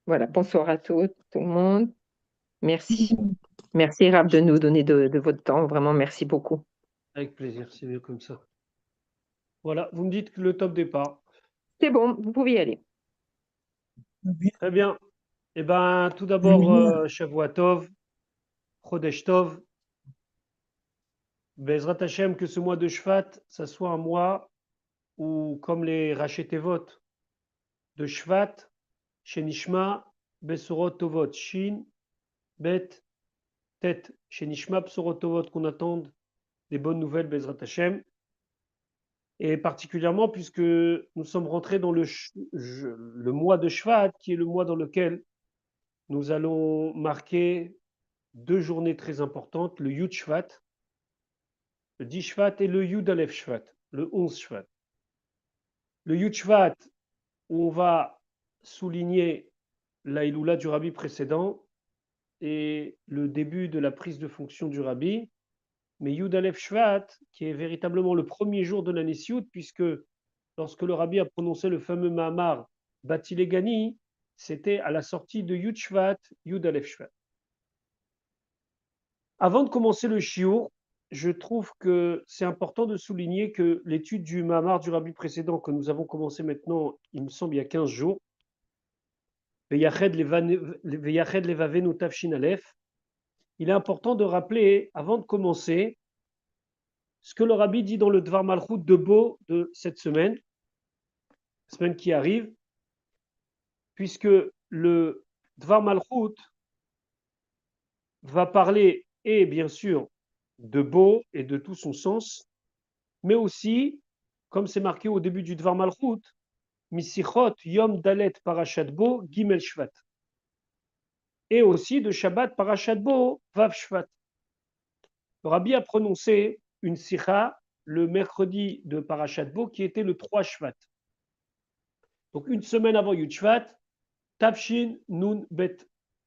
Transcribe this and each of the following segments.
Voilà, bonsoir à tout le monde. Merci. Merci, Rab, de nous donner de votre temps. Vraiment, merci beaucoup. Avec plaisir, c'est mieux comme ça. Voilà, vous me dites que le top départ. C'est bon, vous pouvez y aller. Très bien. Eh ben, tout d'abord, Lumière. Shavua Tov, Chodesh Tov, Bezrat Hashem, que ce mois de Shvat, ça soit un mois où, comme les Rachetevot de Shvat, Shenishma, Besorot Tovot, Shin, Bet, Tet, Shenishma, Besorot Tovot, qu'on attende des bonnes nouvelles, Bezrat Hashem. Et particulièrement puisque nous sommes rentrés dans le mois de Shvat, qui est le mois dans lequel nous allons marquer deux journées très importantes, le Yud Shvat, le 10 Shvat et le Yud Aleph Shvat, le 11 Shvat. Le Yud Shvat, où on va souligner l'Aïloula du Rabbi précédent et le début de la prise de fonction du Rabbi, mais Yud Aleph Shvat, qui est véritablement le premier jour de l'année Siout, puisque lorsque le Rabbi a prononcé le fameux Mahamar Batilegani, c'était à la sortie de Yud Shvat, Yud Aleph Shvat. Avant de commencer le shiur, je trouve que c'est important de souligner que l'étude du Mahamar du Rabbi précédent que nous avons commencé maintenant, il me semble, il y a 15 jours, Veyached Levavenu Tafshin Aleph, il est important de rappeler, avant de commencer, ce que le Rabbi dit dans le Dvar Malchut de Bo de cette semaine, semaine qui arrive, puisque le Dvar Malchut va parler, et bien sûr, de Bo et de tout son sens, mais aussi, comme c'est marqué au début du Dvar Malchut, Misichot Yom Dalet Parashat Bo Gimel Shvat. Et aussi de Shabbat Parashat Bo Vav Shvat. Le Rabbi a prononcé une sikha le mercredi de Parashat Bo qui était le 3 Shvat. Donc une semaine avant Yud Shvat, Tafshin Nun Bet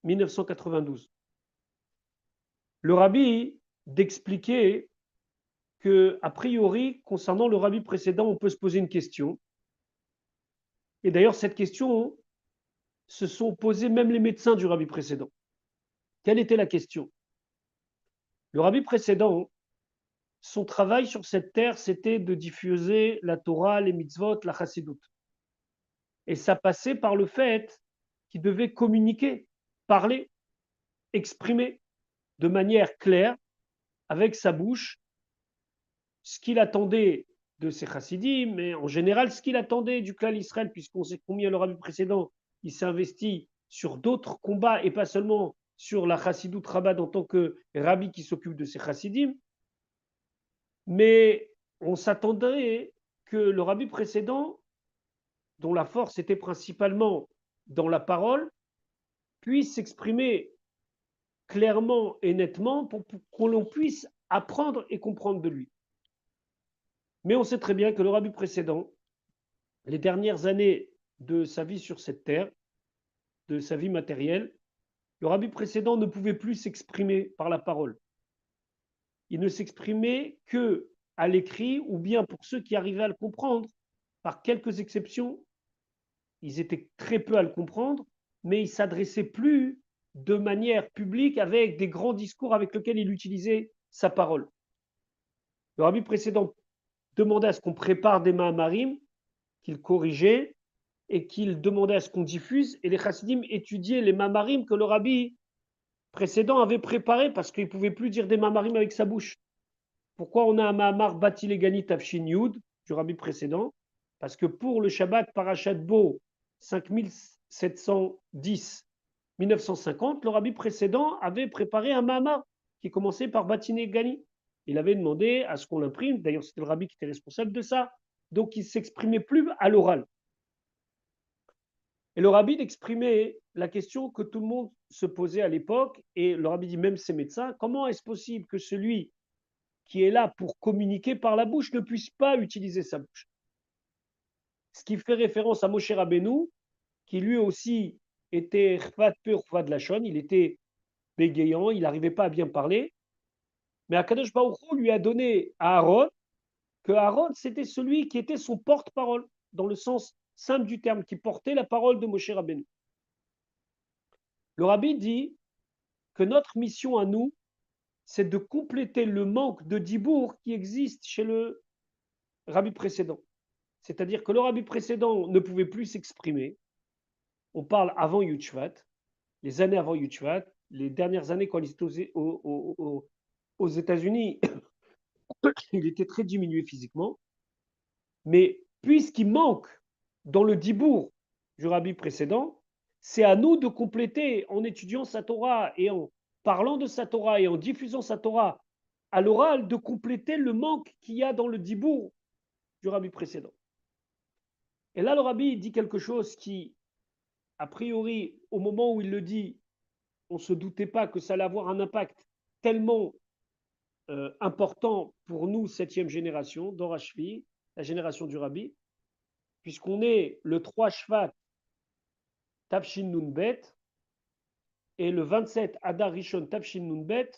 1992. Le Rabbi d'expliquer que, a priori, concernant le Rabbi précédent, on peut se poser une question. Et d'ailleurs, cette question se sont posées même les médecins du Rabbi précédent. Quelle était la question? Le Rabbi précédent, son travail sur cette terre, c'était de diffuser la Torah, les mitzvot, la chassidut. Et ça passait par le fait qu'il devait communiquer, parler, exprimer de manière claire, avec sa bouche, ce qu'il attendait de ses chassidim, mais en général ce qu'il attendait du clan Israël, puisqu'on sait combien le Rabbi précédent, il s'est investi sur d'autres combats et pas seulement sur la chassidut rabbad en tant que rabbi qui s'occupe de ses chassidim, mais on s'attendrait que le rabbi précédent, dont la force était principalement dans la parole, puisse s'exprimer clairement et nettement pour que l'on puisse apprendre et comprendre de lui. Mais on sait très bien que le rabbi précédent, les dernières années de sa vie sur cette terre, de sa vie matérielle, le rabbi précédent ne pouvait plus s'exprimer par la parole. Il ne s'exprimait que à l'écrit ou bien pour ceux qui arrivaient à le comprendre, par quelques exceptions, ils étaient très peu à le comprendre, mais il ne s'adressait plus de manière publique avec des grands discours avec lesquels il utilisait sa parole. Le rabbi précédent demandait à ce qu'on prépare des Mahamarim, qu'il corrigeait et qu'il demandait à ce qu'on diffuse, et les chassidim étudiaient les Mahamarim que le rabbi précédent avait préparés parce qu'il ne pouvait plus dire des Mahamarim avec sa bouche. Pourquoi on a un Mahamar Batilegani Tafshin Yud du rabbi précédent? Parce que pour le Shabbat Parashat Bo 5710 1950, le rabbi précédent avait préparé un Mahamar qui commençait par Batilegani. Il avait demandé à ce qu'on l'imprime, d'ailleurs c'était le rabbi qui était responsable de ça, donc il ne s'exprimait plus à l'oral. Et le rabbi exprimait la question que tout le monde se posait à l'époque, et le rabbi dit même ses médecins, comment est-ce possible que celui qui est là pour communiquer par la bouche ne puisse pas utiliser sa bouche? Ce qui fait référence à Moshe Rabbeinu, qui lui aussi était chvat peu chvat lachon, il était bégayant, il n'arrivait pas à bien parler, mais Akadosh Baruch Hu lui a donné à Aaron que Aaron c'était celui qui était son porte-parole, dans le sens simple du terme, qui portait la parole de Moshe Rabbeinu. Le rabbi dit que notre mission à nous, c'est de compléter le manque de dibour qui existe chez le rabbi précédent. C'est-à-dire que le rabbi précédent ne pouvait plus s'exprimer. On parle avant Yud Shvat, les années avant Yud Shvat, les dernières années quand il était aux États-Unis, il était très diminué physiquement. Mais puisqu'il manque dans le dibour du rabbi précédent, c'est à nous de compléter en étudiant sa Torah et en parlant de sa Torah et en diffusant sa Torah à l'oral, de compléter le manque qu'il y a dans le dibour du rabbi précédent. Et là, le rabbi dit quelque chose qui, a priori, au moment où il le dit, on ne se doutait pas que ça allait avoir un impact tellement important pour nous, 7e génération, d'Orashvi, la génération du rabbi, puisqu'on est le 3 Shvat Tafshin Nunbet et le 27 Adar Rishon Tafshin Nunbet,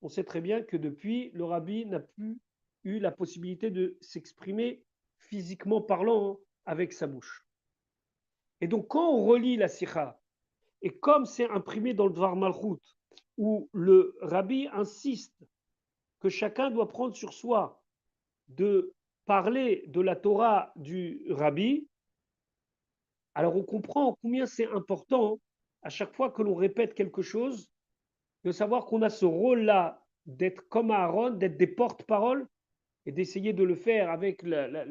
on sait très bien que depuis, le rabbi n'a plus eu la possibilité de s'exprimer physiquement parlant avec sa bouche. Et donc, quand on relit la Sikha, et comme c'est imprimé dans le Dvar Malchut, où le rabbi insiste que chacun doit prendre sur soi de parler de la Torah du rabbi, alors on comprend combien c'est important à chaque fois que l'on répète quelque chose, de savoir qu'on a ce rôle-là d'être comme Aaron, d'être des porte-paroles et d'essayer de le faire avec la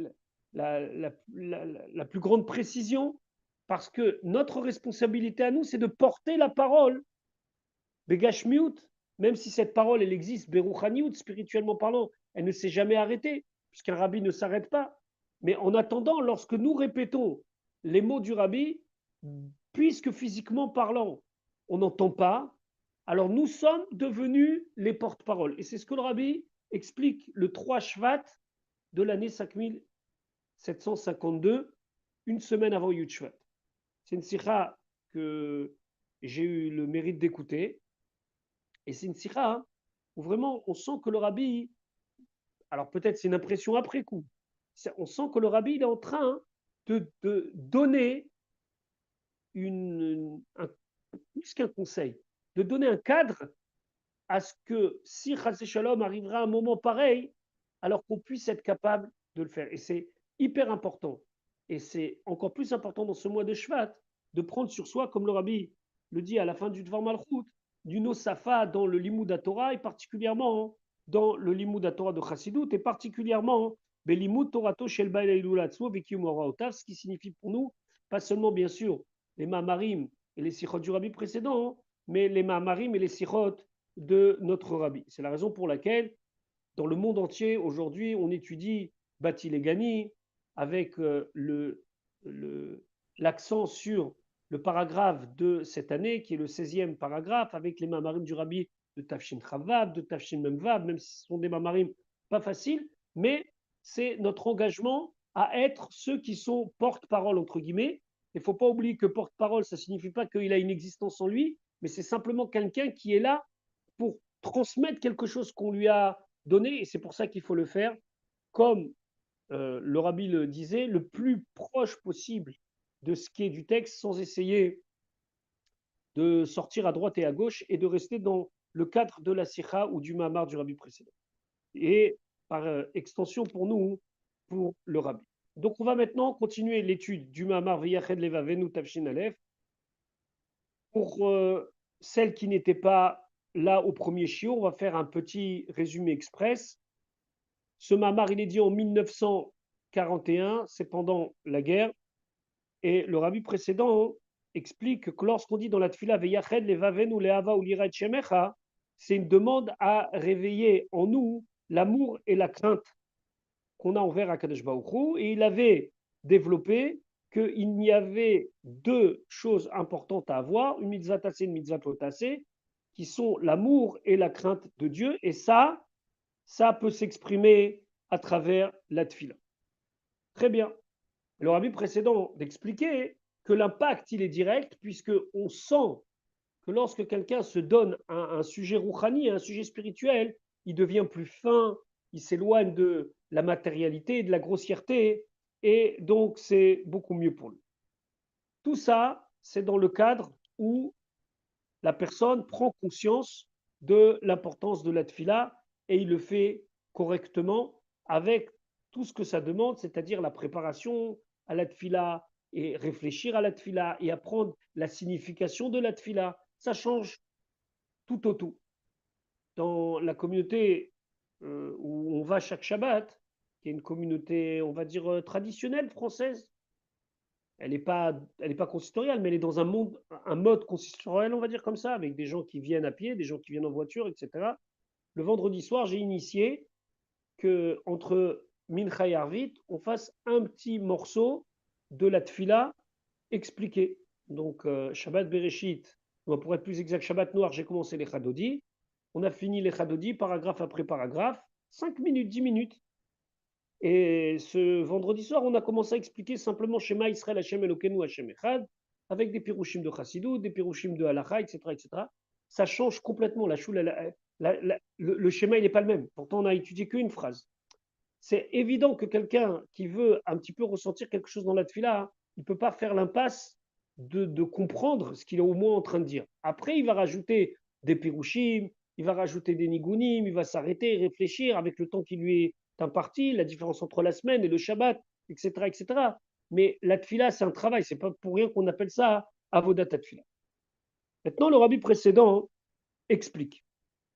plus grande précision, parce que notre responsabilité à nous, c'est de porter la parole, Begashmiut, même si cette parole, elle existe, Beruchaniut, spirituellement parlant, elle ne s'est jamais arrêtée, puisqu'un rabbi ne s'arrête pas. Mais en attendant, lorsque nous répétons les mots du rabbi, puisque physiquement parlant, on n'entend pas, alors nous sommes devenus les porte-paroles. Et c'est ce que le rabbi explique le 3 Shvat de l'année 5752, une semaine avant Yud Shvat. C'est une sikha que j'ai eu le mérite d'écouter. Et c'est une sikha où vraiment on sent que le rabbi, alors peut-être c'est une impression après coup, on sent que le rabbi il est en train de donner plus qu'un conseil, de donner un cadre à ce que si Chasé Shalom arrivera à un moment pareil, alors qu'on puisse être capable de le faire. Et c'est hyper important. Et c'est encore plus important dans ce mois de Shvat de prendre sur soi, comme le rabbi le dit à la fin du Dvar Malchut, du Nosafa dans le Limud Torah et particulièrement dans le Limud Torah de Chassidut et particulièrement Belimud Torato Shel Baal Eilulatso Vekium Oraotav, ce qui signifie pour nous, pas seulement bien sûr les Ma'amarim et les Sichot du rabbi précédent, mais les Ma'amarim et les Sichot de notre rabbi. C'est la raison pour laquelle, dans le monde entier, aujourd'hui, on étudie Bati Legani avec l'accent sur le paragraphe de cette année, qui est le 16e paragraphe, avec les mamarim du rabbi de Tafshin Chavav, de Tafshin Memvav, même si ce sont des mamarim pas faciles, mais c'est notre engagement à être ceux qui sont porte-parole, entre guillemets. Il ne faut pas oublier que porte-parole, ça ne signifie pas qu'il a une existence en lui, mais c'est simplement quelqu'un qui est là pour transmettre quelque chose qu'on lui a donné, et c'est pour ça qu'il faut le faire, comme le rabbi le disait, le plus proche possible de ce qui est du texte, sans essayer de sortir à droite et à gauche, et de rester dans le cadre de la sikha ou du mamar du rabbi précédent. Et par extension pour nous, pour le rabbi. Donc on va maintenant continuer l'étude du mamar V'yached Levavenu Tafshin Aleph. Pour celles qui n'étaient pas là au premier shiur, on va faire un petit résumé express. Ce mamar, il est dit en 1941, c'est pendant la guerre, et le rabbi précédent explique que lorsqu'on dit dans la tfila Veyached levaven ou leava ou l'ira shemecha, c'est une demande à réveiller en nous l'amour et la crainte qu'on a envers Akadosh Baruch Hu, et il avait développé qu'il y avait deux choses importantes à avoir, une mitzvah tassée, une mitzvah tassée, qui sont l'amour et la crainte de Dieu, et ça peut s'exprimer à travers la tfila. Très bien. Le rabbi précédent d'expliquer que l'impact, il est direct, puisqu'on sent que lorsque quelqu'un se donne un sujet rouchani, un sujet spirituel, il devient plus fin, il s'éloigne de la matérialité, de la grossièreté, et donc c'est beaucoup mieux pour lui. Tout ça, c'est dans le cadre où la personne prend conscience de l'importance de la tfila et il le fait correctement avec tout ce que ça demande, c'est-à-dire la préparation à la tfila et réfléchir à la tfila et apprendre la signification de la tfila. Ça change tout au tout. Dans la communauté où on va chaque Shabbat, qui est une communauté, on va dire, traditionnelle française, elle n'est pas consistoriale, mais elle est dans un mode consistoriel, on va dire comme ça, avec des gens qui viennent à pied, des gens qui viennent en voiture, etc. Le vendredi soir, j'ai initié que entre Mincha et Arvit, on fasse un petit morceau de la Tfila expliqué. Donc, Shabbat Bereshit, pour être plus exact, Shabbat Noir, j'ai commencé les Chadodi. On a fini les Chadodi, paragraphe après paragraphe, 5 minutes, 10 minutes. Et ce vendredi soir, on a commencé à expliquer simplement Shema Israël Hashem Elokeinu Hashem Echad, avec des pirouchim de Chassidut, des pirouchim de Halacha, etc., etc. Ça change complètement. Le schéma, il n'est pas le même. Pourtant, on n'a étudié qu'une phrase. C'est évident que quelqu'un qui veut un petit peu ressentir quelque chose dans la tefila, il ne peut pas faire l'impasse de comprendre ce qu'il est au moins en train de dire. Après, il va rajouter des pirouchim, il va rajouter des nigunim, il va s'arrêter, réfléchir avec le temps qui lui est imparti, la différence entre la semaine et le Shabbat, etc., etc. Mais la tefila, c'est un travail, c'est pas pour rien qu'on appelle ça avodat tefila. Maintenant, le rabbi précédent explique.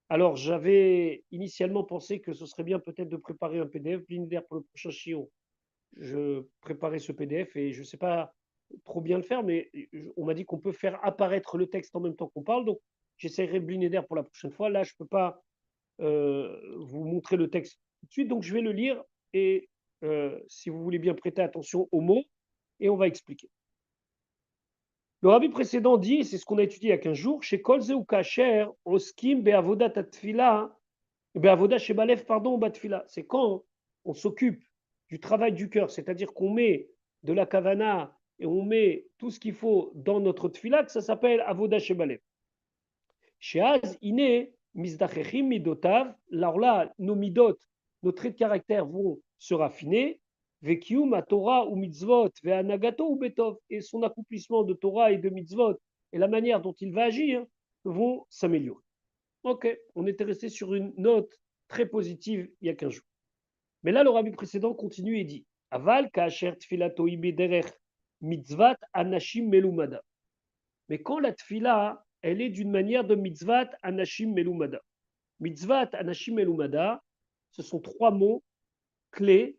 Alors, j'avais initialement pensé que ce serait bien peut-être de préparer un PDF linéaire pour le prochain chiot. Je préparais ce PDF et je ne sais pas trop bien le faire, mais on m'a dit qu'on peut faire apparaître le texte en même temps qu'on parle. Donc, j'essaierai Blinéder pour la prochaine fois. Là, je ne peux pas vous montrer le texte tout de suite. Donc, je vais le lire et si vous voulez bien prêter attention aux mots, et on va expliquer. Le rabbi précédent dit, et c'est ce qu'on a étudié il y a 15 jours, chez Kolze ou Kacher, Oskim Beavodat Atfila, Beavodat Shebalev, pardon, Batfila. C'est quand on s'occupe du travail du cœur, c'est-à-dire qu'on met de la kavana et on met tout ce qu'il faut dans notre tfila, que ça s'appelle Avoda Shebalev. Sheaz, Ine, Mizdachechim, Midotav, alors là, nos midot, nos traits de caractère vont se raffiner, Vekium, Torah ou mitzvot, Ve'anagato ou Betov, et son accomplissement de Torah et de mitzvot, et la manière dont il va agir, vont s'améliorer. Ok, on était resté sur une note très positive il y a 15 jours. Mais là, le rabbi précédent continue et dit Aval ka'asher tfilato derech mitzvat anashim melumada. Mais quand la tfila, elle est d'une manière de mitzvat anashim melumada. Mitzvat anashim melumada, ce sont 3 mots clés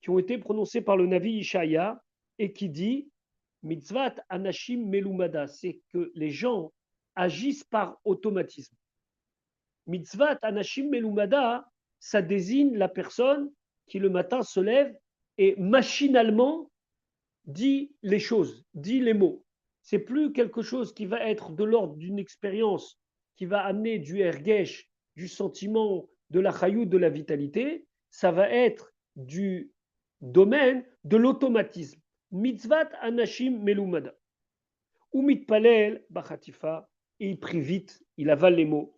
qui ont été prononcés par le Navi Ishaya et qui dit mitzvat anashim melumada, c'est que les gens agissent par automatisme. Mitzvat anashim melumada, ça désigne la personne qui le matin se lève et machinalement dit les choses, dit les mots. C'est plus quelque chose qui va être de l'ordre d'une expérience qui va amener du ergesh, du sentiment, de la chayout, de la vitalité. Ça va être du domaine de l'automatisme. Mitzvat anashim melumada. Ou mitpalel bachatifa, et il prie vite, il avale les mots.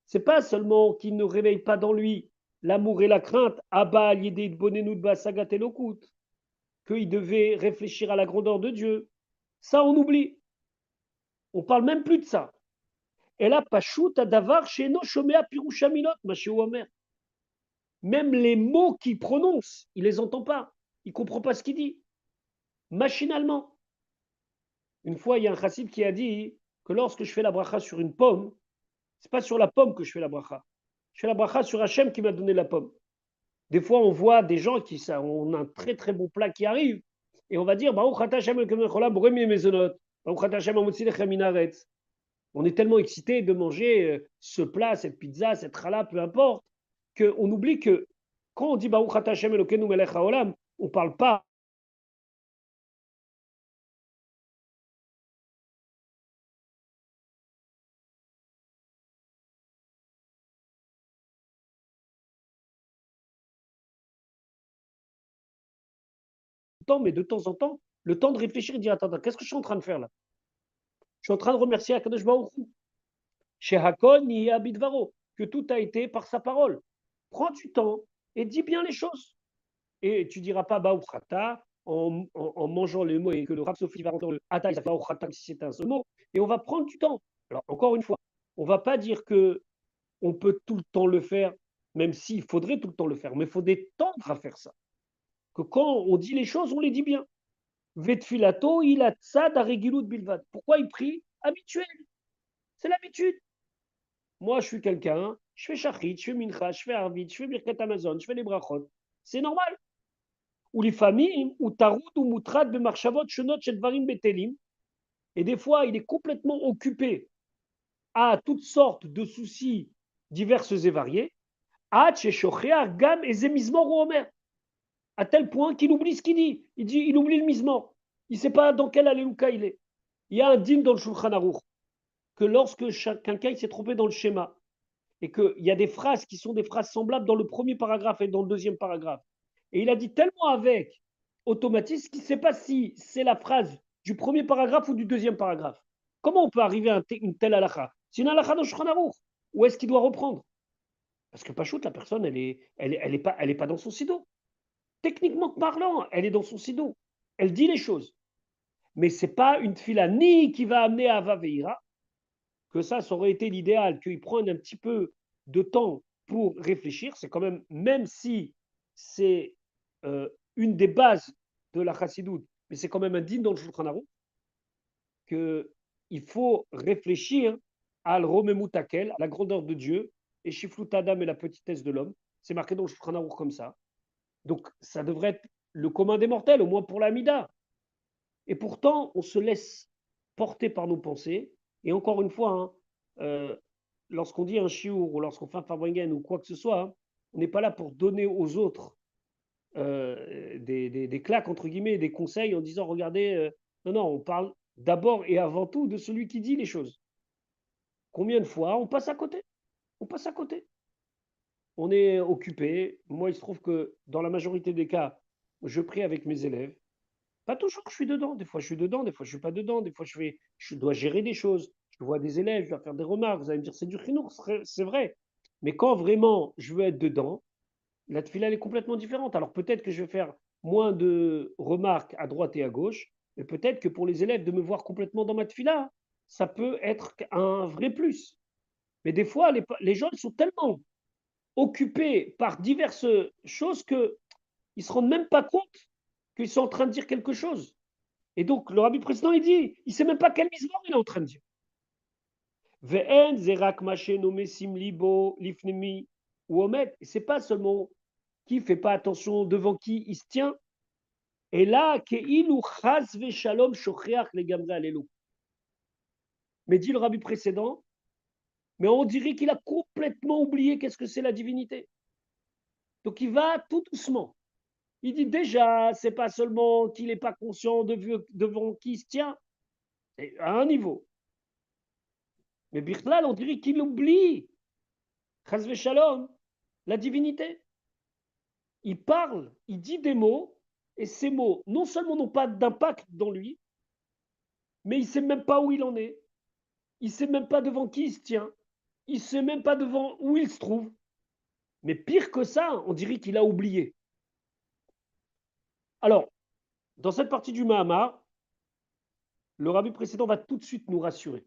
C'est pas seulement qu'il ne réveille pas dans lui l'amour et la crainte, qu'il devait réfléchir à la grandeur de Dieu. Ça, on oublie. On parle même plus de ça. Et là, même les mots qu'il prononce, il les entend pas. Il comprend pas ce qu'il dit. Machinalement. Une fois, il y a un chassid qui a dit que lorsque je fais la bracha sur une pomme, c'est pas sur la pomme que je fais la bracha. Je fais la bracha sur Hachem qui m'a donné la pomme. Des fois, on voit des gens qui ont un très très bon plat qui arrive et on va dire on est tellement excité de manger ce plat, cette pizza, cette challah, peu importe, qu'on oublie que quand on dit on ne parle pas temps, mais de temps en temps, le temps de réfléchir et de dire attends, qu'est-ce que je suis en train de faire là? Je suis en train de remercier Akadosh Baruch Hu. Chez Hakon, il y a Abidvaro, que tout a été par sa parole. Prends du temps et dis bien les choses. Et tu diras pas Baouchata, en mangeant les mots et que le Rav Sophie va rentrer le Ata, ça fait au Khatak si c'est un seul mot, et on va prendre du temps. Alors, encore une fois, on ne va pas dire que on peut tout le temps le faire, même s'il faudrait tout le temps le faire, mais il faut tendre à faire ça. Que quand on dit les choses, on les dit bien. Vetfilato, il a tzad aregilut bilvad. Pourquoi il prie? Habituel. C'est l'habitude. Moi, je suis quelqu'un, je fais shachrit, je fais mincha, je fais arvit, je fais birkat Amazon, je fais les brachot. C'est normal. Ou les familles, ou taroud, ou mutrad, bemarchavot, shenot, shedvarim, betelim. Et des fois, il est complètement occupé à toutes sortes de soucis diverses et variés. À tel point qu'il oublie ce qu'il dit. Il oublie le mismor. Il ne sait pas dans quel alléluia il est. Il y a un dîme dans le Shulchan Aruch que lorsque quelqu'un s'est trompé dans le schéma et qu'il y a des phrases qui sont des phrases semblables dans le premier paragraphe et dans le deuxième paragraphe, et il a dit tellement avec automatisme qu'il ne sait pas si c'est la phrase du premier paragraphe ou du deuxième paragraphe. Comment on peut arriver à une telle halakha? C'est une halakha dans le Shulchan Aruch. Où est-ce qu'il doit reprendre? Parce que Pachout, la personne, elle est pas dans son sido. Techniquement parlant, elle est dans son sido. Elle dit les choses. Mais ce n'est pas une tfila ni qui va amener à Avaveira, que ça aurait été l'idéal, qu'il prenne un petit peu de temps pour réfléchir. C'est quand même si c'est une des bases de la chassidoute, mais c'est quand même un digne dans le Shulchan Aruch, qu'il faut réfléchir à l'romemutakel, à la grandeur de Dieu, et Shiflut Adam et la petitesse de l'homme. C'est marqué dans le Shulchan Aruch comme ça. Donc, ça devrait être le commun des mortels, au moins pour l'Amida. Et pourtant, on se laisse porter par nos pensées. Et encore une fois, lorsqu'on dit un chiour ou lorsqu'on fait un farbringen ou quoi que ce soit, on n'est pas là pour donner aux autres des claques, entre guillemets, des conseils en disant, regardez, non, non, on parle d'abord et avant tout de celui qui dit les choses. Combien de fois on passe à côté? On passe à côté. On est occupé. Moi, il se trouve que dans la majorité des cas, je prie avec mes élèves. Pas toujours, je suis dedans. Des fois, je suis dedans, des fois, je ne suis pas dedans. Des fois, je dois gérer des choses. Je vois des élèves, je dois faire des remarques. Vous allez me dire, c'est du chinour, c'est vrai. Mais quand vraiment je veux être dedans, la tefila, elle est complètement différente. Alors peut-être que je vais faire moins de remarques à droite et à gauche, mais peut-être que pour les élèves, de me voir complètement dans ma tefila, ça peut être un vrai plus. Mais des fois, les gens ils sont tellement occupés par diverses choses qu'ils ne se rendent même pas compte qu'ils sont en train de dire quelque chose. Et donc, le rabbi précédent, il dit, il ne sait même pas quel mismor il est en train de dire. Ve'en zerak maché nommé simlibo lifnemi ou omet. Et c'est pas seulement qui fait pas attention devant qui il se tient. Et là, keilu chas ve'shalom shocheach legamre alelu. Mais dit le rabbi précédent, mais on dirait qu'il a complètement oublié qu'est-ce que c'est la divinité. Donc il va tout doucement. Il dit déjà, c'est pas seulement qu'il n'est pas conscient devant qui il se tient, c'est à un niveau. Mais Birklal, on dirait qu'il oublie, Chazve Shalom, la divinité. Il parle, il dit des mots, et ces mots, non seulement n'ont pas d'impact dans lui, mais il ne sait même pas où il en est. Il ne sait même pas devant qui il se tient. Il ne sait même pas devant où il se trouve. Mais pire que ça, on dirait qu'il a oublié. Alors, dans cette partie du Mahamar, le rabbi précédent va tout de suite nous rassurer.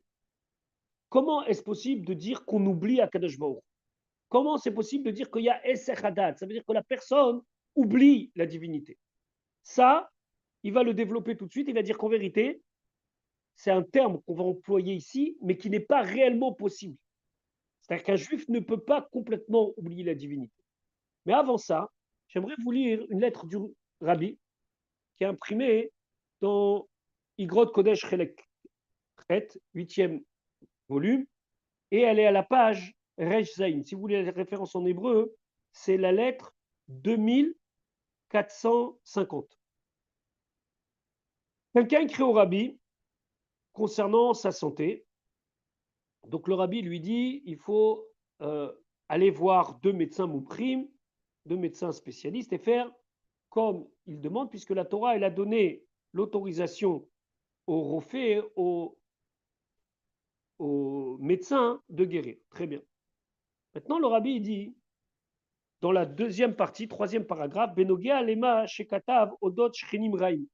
Comment est-ce possible de dire qu'on oublie Akadosh Baruch? Comment c'est possible de dire qu'il y a Esech Hadat? Ça veut dire que la personne oublie la divinité. Ça, il va le développer tout de suite. Il va dire qu'en vérité, c'est un terme qu'on va employer ici, mais qui n'est pas réellement possible. C'est-à-dire qu'un juif ne peut pas complètement oublier la divinité. Mais avant ça, j'aimerais vous lire une lettre du rabbi qui est imprimée dans Igrot Kodesh Chelek, 8e volume, et elle est à la page Resh Zain. Si vous voulez la référence en hébreu, c'est la lettre 2450. Quelqu'un écrit au rabbi concernant sa santé. Donc le rabbi lui dit, il faut aller voir deux médecins mouprim, deux médecins spécialistes, et faire comme il demande, puisque la Torah, elle a donné l'autorisation aux rophées, aux médecins de guérir. Très bien. Maintenant, le rabbi dit, dans la deuxième partie, troisième paragraphe, Benogia Lema Shekatav Odot Shchenim Raim.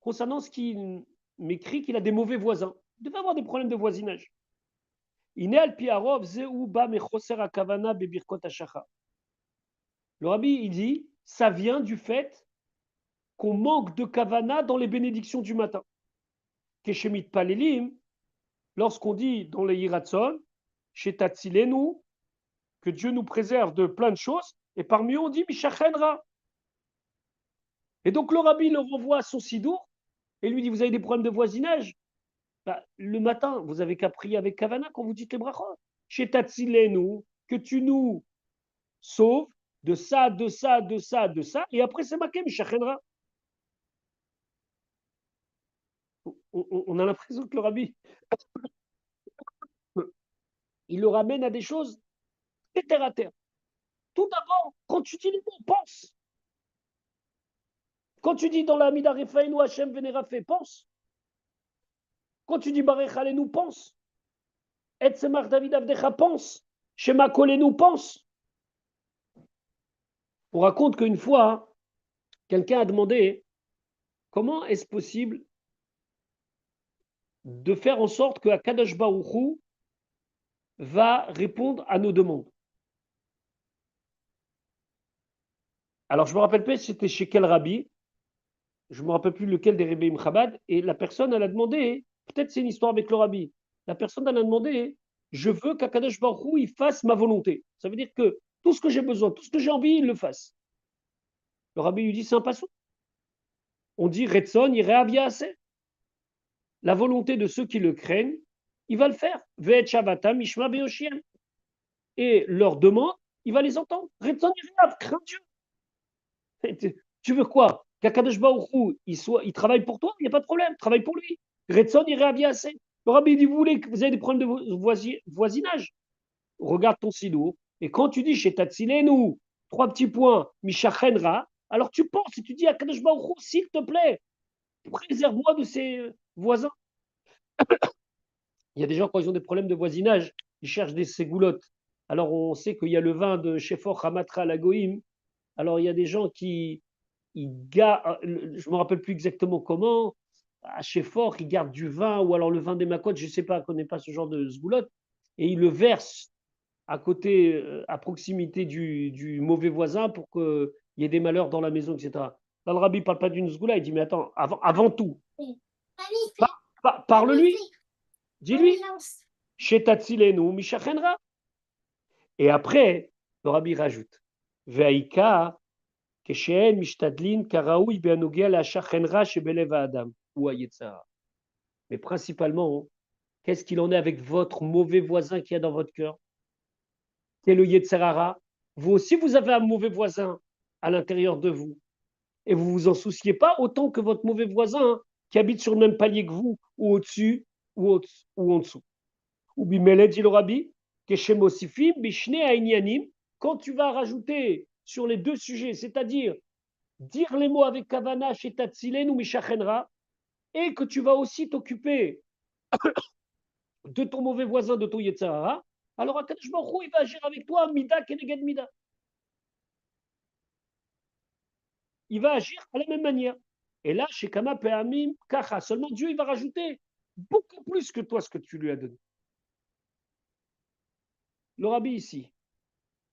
Concernant ce qu'il m'écrit qu'il a des mauvais voisins. Il devait avoir des problèmes de voisinage. Le rabbi, il dit, ça vient du fait qu'on manque de kavana dans les bénédictions du matin. Keshemit palelim, lorsqu'on dit dans les Yiratson, chez Tatsilenu, que Dieu nous préserve de plein de choses, et parmi eux on dit Mishachenra. Et donc le rabbi le renvoie à son sidour et lui dit, vous avez des problèmes de voisinage? Bah, le matin, vous avez qu'à prier avec kavana quand vous dites les brachot. Chez Tatsilenu, que tu nous sauves de ça, de ça, de ça, de ça, et après c'est maké Mishachenra. On a l'impression que le rabbi, il le ramène à des choses terre à terre. Tout d'abord, quand tu dis les mots, pense. Quand tu dis dans la Amida Refaenu Hashem Venerafé, pense. Quand tu dis Barech Alenu, pense. Et Semach David Avdecha, pense. Shema Kolenu, pense. On raconte qu'une fois, quelqu'un a demandé comment est-ce possible de faire en sorte que Akadosh Baruch Hu va répondre à nos demandes. Alors, je ne me rappelle pas c'était chez quel rabbi, je ne me rappelle plus lequel des Rebbeim Chabad, et la personne, elle a demandé, peut-être c'est une histoire avec le rabbi, la personne, elle a demandé, je veux qu'Akadosh Baruch Hu, il fasse ma volonté. Ça veut dire que tout ce que j'ai besoin, tout ce que j'ai envie, il le fasse. Le rabbi lui dit, c'est un passou. On dit, Retson, Irea assez. La volonté de ceux qui le craignent, il va le faire. Ve'et Shabbatam, Ishma Beoshiem. Et leur demande, il va les entendre. Retson, Irea, crains Dieu. Tu veux quoi? Qu'Akadosh Baruch Hu, il travaille pour toi, il n'y a pas de problème, travaille pour lui. Retson, Irea assez. Le rabbi dit, vous avez des problèmes de voisinage? Regarde ton sidour, et quand tu dis chez Tatsilenu, 3 petits points, Mishachenra, alors tu penses et tu dis à Kadosh Baruch Hu, s'il te plaît, préserve-moi de ces voisins. Il y a des gens, quand ils ont des problèmes de voisinage, ils cherchent des ségoulottes. Alors on sait qu'il y a le vin de Shefor Hamatra Lagoïm. Alors il y a des gens qui, je ne me rappelle plus exactement comment, à Shefor, ils gardent du vin, ou alors le vin des Makot, je ne sais pas, je ne connais pas ce genre de sgoulotte, et ils le versent à côté, à proximité du mauvais voisin pour qu'il y ait des malheurs dans la maison, etc. Là, le rabbi ne parle pas d'une sgoula, il dit, mais attends, avant tout, parle-lui, dis-lui, Shetatsilenu Mishachenra. Et après, le rabbi rajoute, Ve'aika, Keshen Mishtadlin Karaoui Beanogea la Shachenra Shebelev Adam, ou Ayetzara. Mais principalement, qu'est-ce qu'il en est avec votre mauvais voisin qui est dans votre cœur? C'est le Yetzerara. Vous aussi, vous avez un mauvais voisin à l'intérieur de vous. Et vous ne vous en souciez pas autant que votre mauvais voisin qui habite sur le même palier que vous, ou au-dessus, ou en dessous. Ou Bimele, dit le rabbi, Keshemosifim, Bishne Aïnianim, quand tu vas rajouter sur les deux sujets, c'est-à-dire dire les mots avec Kavana, chez Tatsilen ou Mishachenra, et que tu vas aussi t'occuper de ton mauvais voisin, de ton Yetzerara, alors Akadosh Baruch Hu, il va agir avec toi, Mida Keneged Mida. Il va agir à la même manière. Et là, chez Kama Peamim, Kacha, seulement Dieu, il va rajouter beaucoup plus que toi ce que tu lui as donné. Le rabbi ici,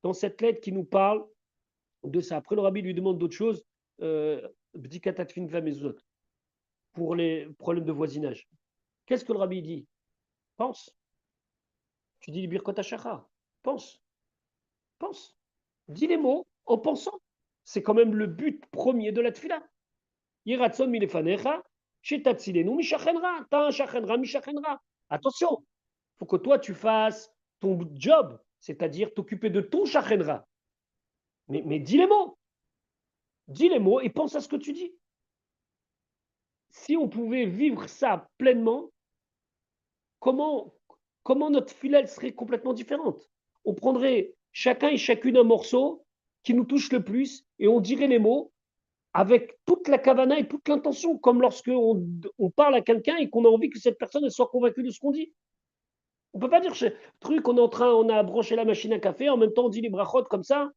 dans cette lettre qui nous parle de ça, après le rabbi lui demande d'autres choses, pour les problèmes de voisinage. Qu'est-ce que le rabbi dit? Pense. Tu dis Birkot HaShachar. Pense. Pense. Dis les mots en pensant. C'est quand même le but premier de la tfila. Yiratson milefanecha, shetatsilenu mishachenra. T'as un shachenra, mishachenra. Attention, il faut que toi tu fasses ton job, c'est-à-dire t'occuper de ton shachenra. Mais dis les mots. Dis les mots et pense à ce que tu dis. Si on pouvait vivre ça pleinement, comment notre filelle serait complètement différente? On prendrait chacun et chacune un morceau qui nous touche le plus et on dirait les mots avec toute la kavana et toute l'intention, comme lorsque on parle à quelqu'un et qu'on a envie que cette personne elle soit convaincue de ce qu'on dit. On ne peut pas dire truc, on a branché la machine à café, en même temps on dit les brachot comme ça.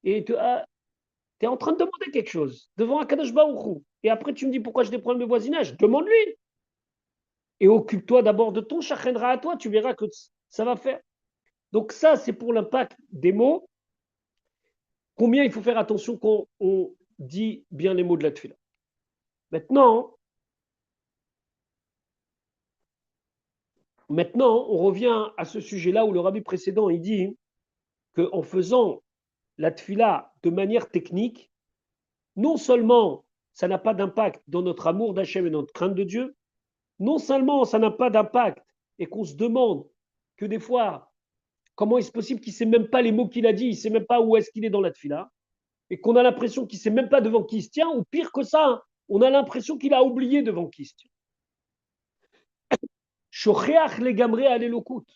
Et tu es en train de demander quelque chose devant Akadosh Baruch Hu. Et après, tu me dis pourquoi j'ai des problèmes de voisinage. Demande-lui. Et occupe-toi d'abord de ton chakhendra à toi. Tu verras que ça va faire. Donc ça, c'est pour l'impact des mots. Combien il faut faire attention quand on dit bien les mots de la tefila. Maintenant, on revient à ce sujet-là où le rabbi précédent, il dit qu'en faisant la tefila de manière technique, non seulement ça n'a pas d'impact dans notre amour d'Hachem et notre crainte de Dieu, non seulement ça n'a pas d'impact et qu'on se demande que des fois, comment est-ce possible qu'il ne sait même pas les mots qu'il a dit, il ne sait même pas où est-ce qu'il est dans la tefila, et qu'on a l'impression qu'il ne sait même pas devant qui il se tient, ou pire que ça, on a l'impression qu'il a oublié devant qui il se tient. Shocheach legamre alelokut.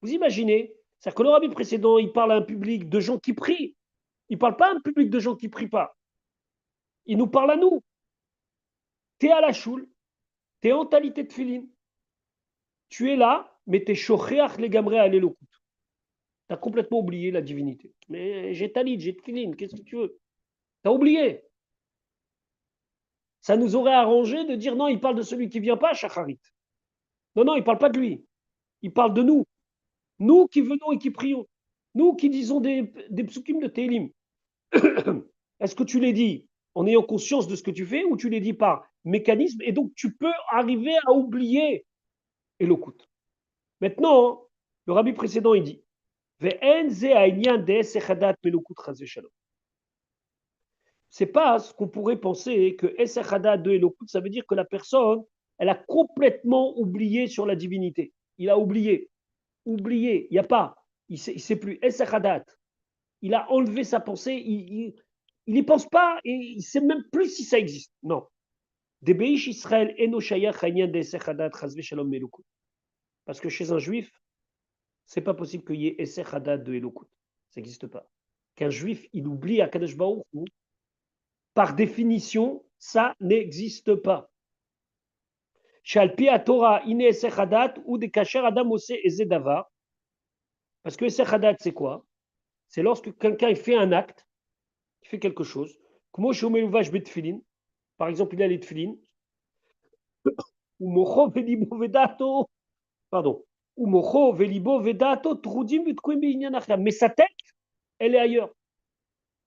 Vous imaginez, c'est-à-dire que le rabbi précédent, il parle à un public de gens qui prient. Il ne parle pas à un public de gens qui ne prient pas. Il nous parle à nous. Tu es à la choule, tu es en talité de filine. Tu es là, mais tu es shocheach legamre alelokut. Tu as complètement oublié la divinité. Mais j'ai talit, j'ai filine, qu'est-ce que tu veux? Tu as oublié. Ça nous aurait arrangé de dire non, il parle de celui qui ne vient pas à Shacharit. Non, il ne parle pas de lui. Il parle de nous. Nous qui venons et qui prions. Nous qui disons des psukim de Télim. Est-ce que tu les dis en ayant conscience de ce que tu fais ou tu les dis par mécanisme et donc tu peux arriver à oublier Elokut. Maintenant, le rabbi précédent il dit c'est pas ce qu'on pourrait penser que Esechada de Elokut, ça veut dire que la personne, elle a complètement oublié sur la divinité. Il a oublié. Il n'y a pas. Il ne sait plus. Esachadat. Il a enlevé sa pensée. Il n'y pense pas et il ne sait même plus si ça existe. Non. Debeish Israël eno shayach ha'inyan de esachadat chazve shalom melukut. Parce que chez un juif, c'est pas possible qu'il y ait esachadat de elokut. Ça n'existe pas. Qu'un juif, il oublie Akadosh Baruch Hu, par définition, ça n'existe pas. Shalpi Torah ine esachadat ou de kasher adam ose ezedavar. Parce que esachadat, c'est quoi? C'est lorsque quelqu'un fait un acte, il fait quelque chose. Par exemple, il a les tefilin. Ou mocho velibo vedato. Pardon. Ou mocho velibo vedato trudim v'tkuim b'inyan achar. Mais sa tête, elle est ailleurs.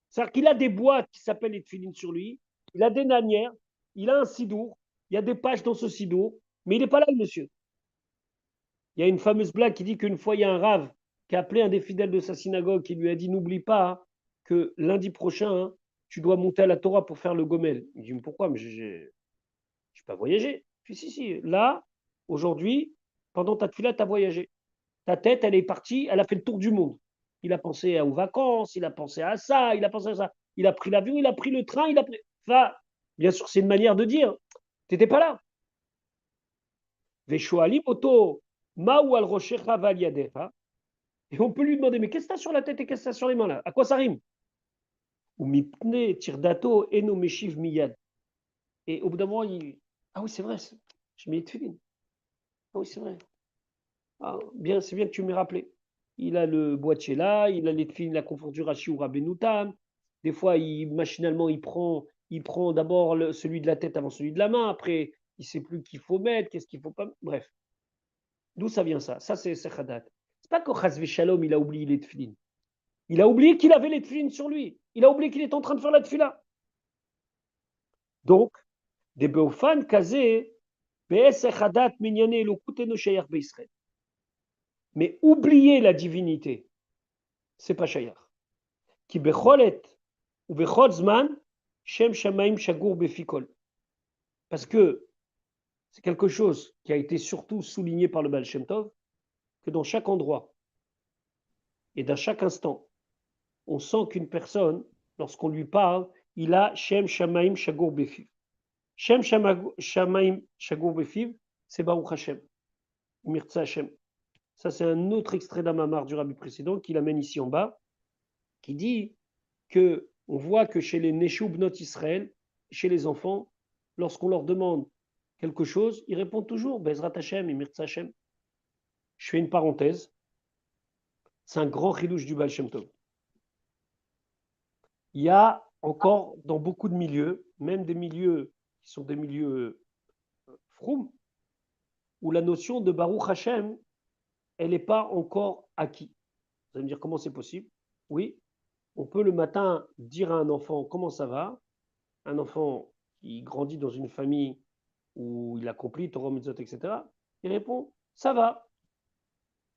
C'est-à-dire qu'il a des boîtes qui s'appellent les tefilin sur lui. Il a des nanières. Il a un sidour. Il y a des pages dans ce sidour. Mais il n'est pas là, le monsieur. Il y a une fameuse blague qui dit qu'une fois, il y a un rave qui a appelé un des fidèles de sa synagogue qui lui a dit n'oublie pas que lundi prochain, tu dois monter à la Torah pour faire le gomel. Il dit mais pourquoi? Mais je n'ai pas voyagé. Je dis si. Là, aujourd'hui, pendant ta tefila, tu as voyagé. Ta tête, elle est partie, elle a fait le tour du monde. Il a pensé aux vacances, il a pensé à ça, il a pensé à ça. Il a pris l'avion, il a pris le train, il a pris. Enfin, bien sûr, c'est une manière de dire. Tu n'étais pas là. Veshoalim oto ma'u al roshecha val yadecha. Et on peut lui demander, mais qu'est-ce que tu as sur la tête et qu'est-ce que tu as sur les mains là? À quoi ça rime? Ou mipne tirdato eno meshiv miyad. Et au bout d'un moment, ah oui, c'est vrai, je mets les tefilin. Ah oui, c'est vrai. Ah, bien, c'est bien que tu m'aies rappelé. Il a le boîtier là, il a les tefilin, la confondu Rashi ou Rabbenoutam. Des fois, machinalement, il prend d'abord celui de la tête avant celui de la main. Après, il ne sait plus qu'il faut mettre, qu'est-ce qu'il ne faut pas. Bref. D'où ça vient ça? Ça, c'est Khadat. C'est pas que Chazvé Shalom, il a oublié les tefilin. Il a oublié qu'il avait les tefilin sur lui. Il a oublié qu'il est en train de faire la tefila. Donc, des beofan kazé, be'esechadat minyane elokut eno shayach be'Israël. Mais oublier la divinité, c'est pas shayach. Ki becholet ou bechol zman, shem shamaim shagur befikol. Parce que c'est quelque chose qui a été surtout souligné par le Baal Shem Tov, que dans chaque endroit et dans chaque instant, on sent qu'une personne, lorsqu'on lui parle, il a Shem Shamaim Shagur Befiv. Shem Shamaim Shagur Befiv, c'est Baruch Hashem, Mirza Hashem. Ça, c'est un autre extrait d'Amamar du rabbi précédent qu'il amène ici en bas, qui dit que on voit que chez les Neshou Bnot Israël, chez les enfants, lorsqu'on leur demande quelque chose, ils répondent toujours Bezrat Hashem et Mirza Hashem. Je fais une parenthèse. C'est un grand chidouche du Baal Shem Tov. il y a encore dans beaucoup de milieux, même des milieux qui sont des milieux froum, où la notion de Baruch Hashem, elle n'est pas encore acquise. Vous allez me dire comment c'est possible? Oui, on peut le matin dire à un enfant comment ça va, un enfant qui grandit dans une famille où il accomplit Torah Mitzvot, etc. Il répond ça va.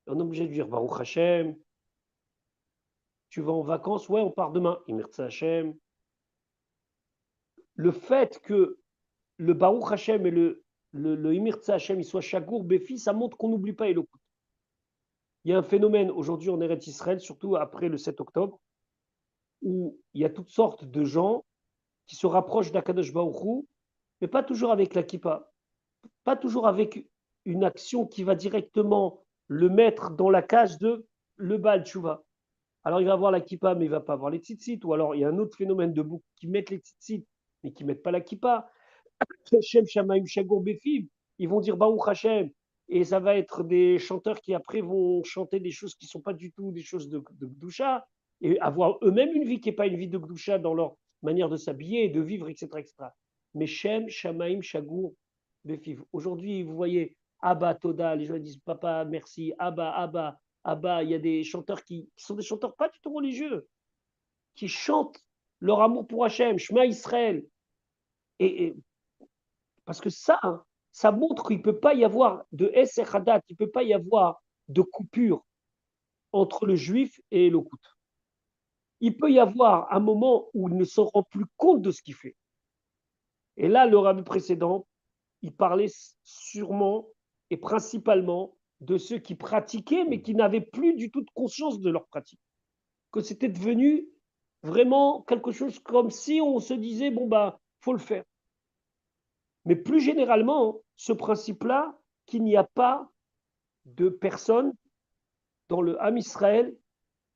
On est obligé de dire Baruch Hashem. Tu vas en vacances? Ouais, on part demain. Imirtza Hashem. Le fait que le Baruch Hashem et le Imirtza Hashem, il soit chagour, béfi, ça montre qu'on n'oublie pas Elokut. Il y a un phénomène aujourd'hui en Eretz Israël, surtout après le 7 octobre, où il y a toutes sortes de gens qui se rapprochent d'Akadosh Baruch Hu, mais pas toujours avec la kippa, pas toujours avec une action qui va directement le mettre dans la cage de le Baal Tshuva. Alors il va avoir la kippa, mais il ne va pas avoir les tzitzit, ou alors il y a un autre phénomène de beaucoup qui mettent les tzitzit, mais qui ne mettent pas la kippa. Shem Shamaim Shagour Befib, ils vont dire Baruch Hashem, et ça va être des chanteurs qui après vont chanter des choses qui ne sont pas du tout des choses de Gdusha, et avoir eux-mêmes une vie qui n'est pas une vie de Gdusha dans leur manière de s'habiller et de vivre, etc. etc. Mais Shem Shamaim Shagour Befib. Aujourd'hui, vous voyez, Abba Toda, les gens disent Papa, merci, Abba, Abba, Abba. Il y a des chanteurs qui sont des chanteurs pas du tout religieux, qui chantent leur amour pour Hachem, Shema Israël. Et parce que ça, hein, ça montre qu'il ne peut pas y avoir de Essechadat, il ne peut pas y avoir de coupure entre le juif et l'Okut. Il peut y avoir un moment où il ne se rend plus compte de ce qu'il fait. Et là, le rabbi précédent, il parlait sûrement et principalement de ceux qui pratiquaient, mais qui n'avaient plus du tout de conscience de leur pratique. Que c'était devenu vraiment quelque chose comme si on se disait, bon, bah, faut le faire. Mais plus généralement, ce principe-là, qu'il n'y a pas de personne dans le Ham Israël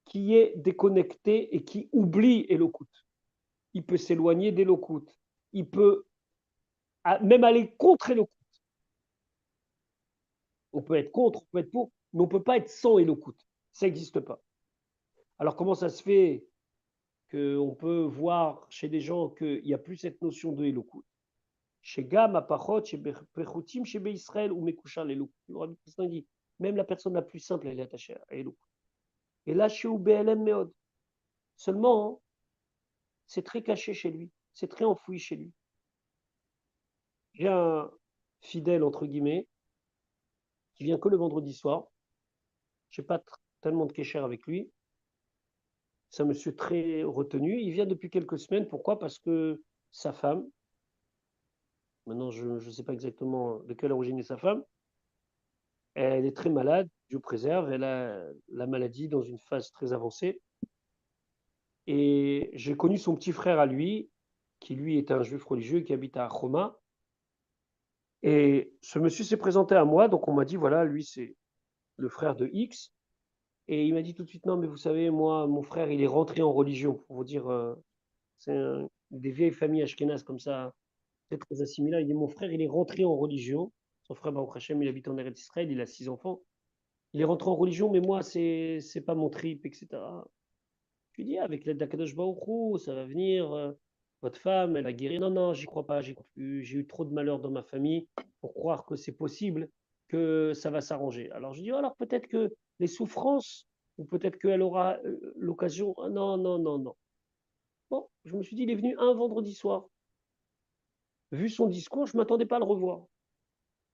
qui est déconnecté et qui oublie Elokut. Il peut s'éloigner d'Elokut. Il peut même aller contre Elokut. On peut être contre, on peut être pour, mais on ne peut pas être sans Elokut. Ça n'existe pas. Alors comment ça se fait qu'on peut voir chez des gens qu'il n'y a plus cette notion de Elokut? Chez Gam, Apachot, chez Pechutim, chez Israël ou Mekouchal Elokut. Le Rabbi Christin dit, même la personne la plus simple, elle est attachée à Elokut. Et là, chez UBLM Meod, seulement, hein, c'est très caché chez lui, c'est très enfoui chez lui. J'ai un fidèle, entre guillemets, qui vient que le vendredi soir. Je n'ai pas tellement de kécher avec lui. C'est un monsieur très retenu. Il vient depuis quelques semaines. Pourquoi? Parce que sa femme, maintenant je ne sais pas exactement de quelle origine est sa femme, elle est très malade, Dieu préserve, elle a la maladie dans une phase très avancée. Et j'ai connu son petit frère à lui, qui lui est un juif religieux qui habite à Roma. Et ce monsieur s'est présenté à moi, donc on m'a dit, voilà, lui c'est le frère de X. Et il m'a dit tout de suite, non, mais vous savez, moi, mon frère, il est rentré en religion, pour vous dire, c'est des vieilles familles ashkénazes comme ça, très, très assimilées. Il dit, mon frère, il est rentré en religion. Son frère, Baruch Hashem, il habite en Eretz Israël, il a 6 enfants. Il est rentré en religion, mais moi, c'est pas mon trip, etc. Je lui dis, avec l'aide d'Akadosh Baruch Hu, ça va venir, votre femme, elle a guéri. Non, non, j'y crois pas, j'y crois plus. J'ai eu trop de malheur dans ma famille pour croire que c'est possible, que ça va s'arranger. Alors je dis, oh, alors peut-être que les souffrances, ou peut-être qu'elle aura l'occasion. Ah, non, non, non, non. Bon, je me suis dit, il est venu un vendredi soir. Vu son discours, je ne m'attendais pas à le revoir.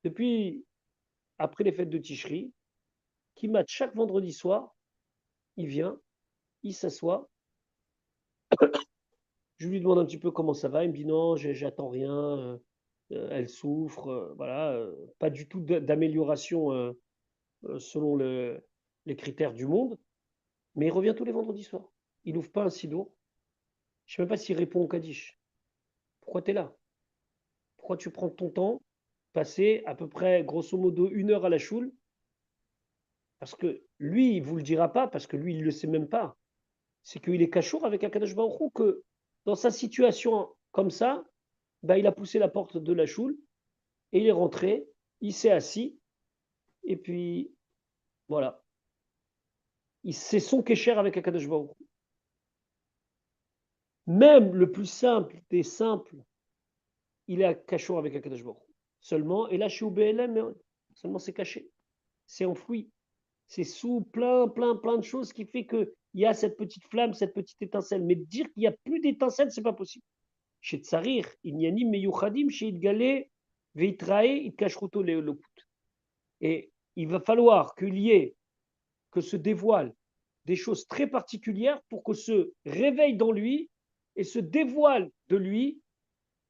Depuis, après les fêtes de Ticherie, qui mate chaque vendredi soir, il vient, il s'assoit, je lui demande un petit peu comment ça va, il me dit non, j'attends rien, elle souffre, voilà, pas du tout d'amélioration selon les critères du monde, mais il revient tous les vendredis soirs. Il n'ouvre pas un sidour. Je ne sais même pas s'il répond au Kaddish. Pourquoi tu es là? Pourquoi tu prends ton temps, passer à peu près, grosso modo, 1 heure à la choule? Parce que lui, il ne vous le dira pas, parce que lui, il ne le sait même pas. C'est qu'il est cachour avec Akadosh Baruch Hu, que dans sa situation comme ça, bah, il a poussé la porte de la choule et il est rentré, il s'est assis, et puis voilà. C'est son kécher avec Akadosh Baruch Hu. Même le plus simple des simples, il est à cachot avec Akadosh Baruch Hu. Seulement, et là, je suis au BLM, seulement c'est caché, c'est enfoui. C'est sous plein de choses qui fait qu'il y a cette petite flamme, cette petite étincelle. Mais dire qu'il n'y a plus d'étincelle, c'est pas possible. Chez Tsarir, Inyanim Meyuchadim, chez Idgale, Veitrae, Itkashruto Leolokut. Et il va falloir qu'il y ait, que se dévoilent des choses très particulières pour que se réveille dans lui et se dévoile de lui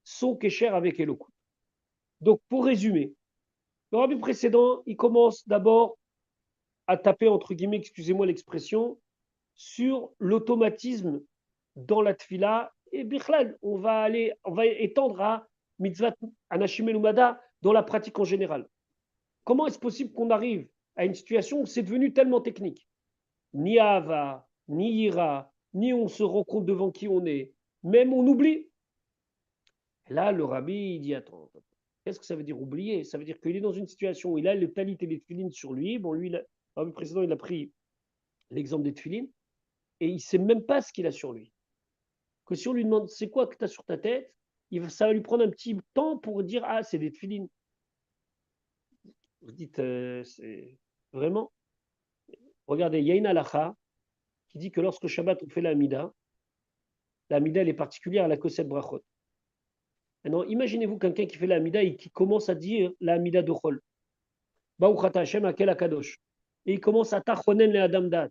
son Kesher avec Elokut. Donc, pour résumer, le rabbi précédent, il commence d'abord à taper, entre guillemets, excusez-moi l'expression, sur l'automatisme dans la tfila. Et bichlal, on va étendre à mitzvah anashim elumada dans la pratique en général. Comment est-ce possible qu'on arrive à une situation où c'est devenu tellement technique? Ni Ava, ni Ira, ni on se rend compte devant qui on est, même on oublie. Là, le rabbi, il dit, attends, qu'est-ce que ça veut dire oublier? Ça veut dire qu'il est dans une situation où il a le talit et les tfilines sur lui. Bon, lui, le rabbi précédent, il a pris l'exemple des tfilines, et il ne sait même pas ce qu'il a sur lui. Que si on lui demande, c'est quoi que tu as sur ta tête, ça va lui prendre un petit temps pour dire, ah, c'est des tfilines. Vous dites, c'est vraiment. Regardez, il y a une halakha qui dit que lorsque Shabbat on fait la Hamida elle est particulière à la Koset Brachot. Maintenant, imaginez-vous quelqu'un qui fait la Hamida et qui commence à dire la Hamida de Chol. Baruch ata Hashem akel akadosh. Et il commence à tachonen le adam dat.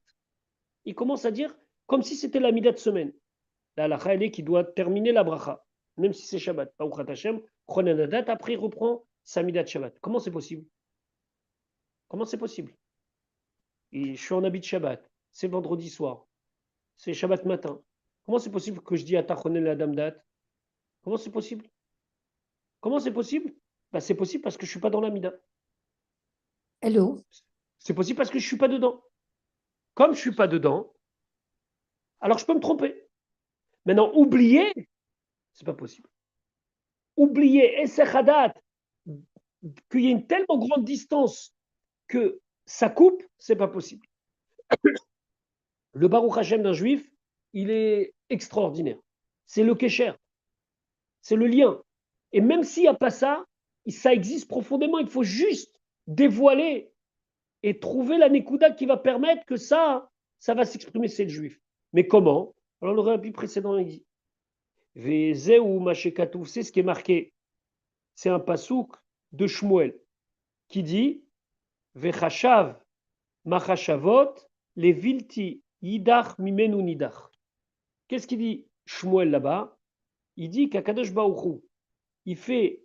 Il commence à dire comme si c'était la Hamida de semaine. La halakha, elle est qui doit terminer la bracha, même si c'est Shabbat. Baruch ata Hashem, chonen le dat, après il reprend sa Hamida de Shabbat. Comment c'est possible? Comment c'est possible? Et je suis en habit de Shabbat, c'est vendredi soir, c'est Shabbat matin. Comment c'est possible que je dis à tachonen le adam dat? Comment c'est possible? Comment c'est possible? Ben, c'est possible parce que je ne suis pas dans la Mida. Hello. C'est possible parce que je ne suis pas dedans. Comme je ne suis pas dedans, alors je peux me tromper. Maintenant, oublier, c'est pas possible. Oublier, Essechadat, qu'il y ait une tellement grande distance que ça coupe, c'est pas possible. Le Baruch Hashem d'un juif, il est extraordinaire. C'est le Kesher. C'est le lien. Et même s'il n'y a pas ça, ça existe profondément. Il faut juste dévoiler et trouver la Nekuda qui va permettre que ça va s'exprimer, c'est le juif. Mais comment? Alors le rabbi précédent, il dit, Vezeu mashekatouf, c'est ce qui est marqué. C'est un pasouk de Shmuel qui dit, Vechashav machashavot, les vilti yidach mimenu nidach. Qu'est-ce qu'il dit Shmuel là-bas? Il dit qu'Akadosh Baruch Hu, il fait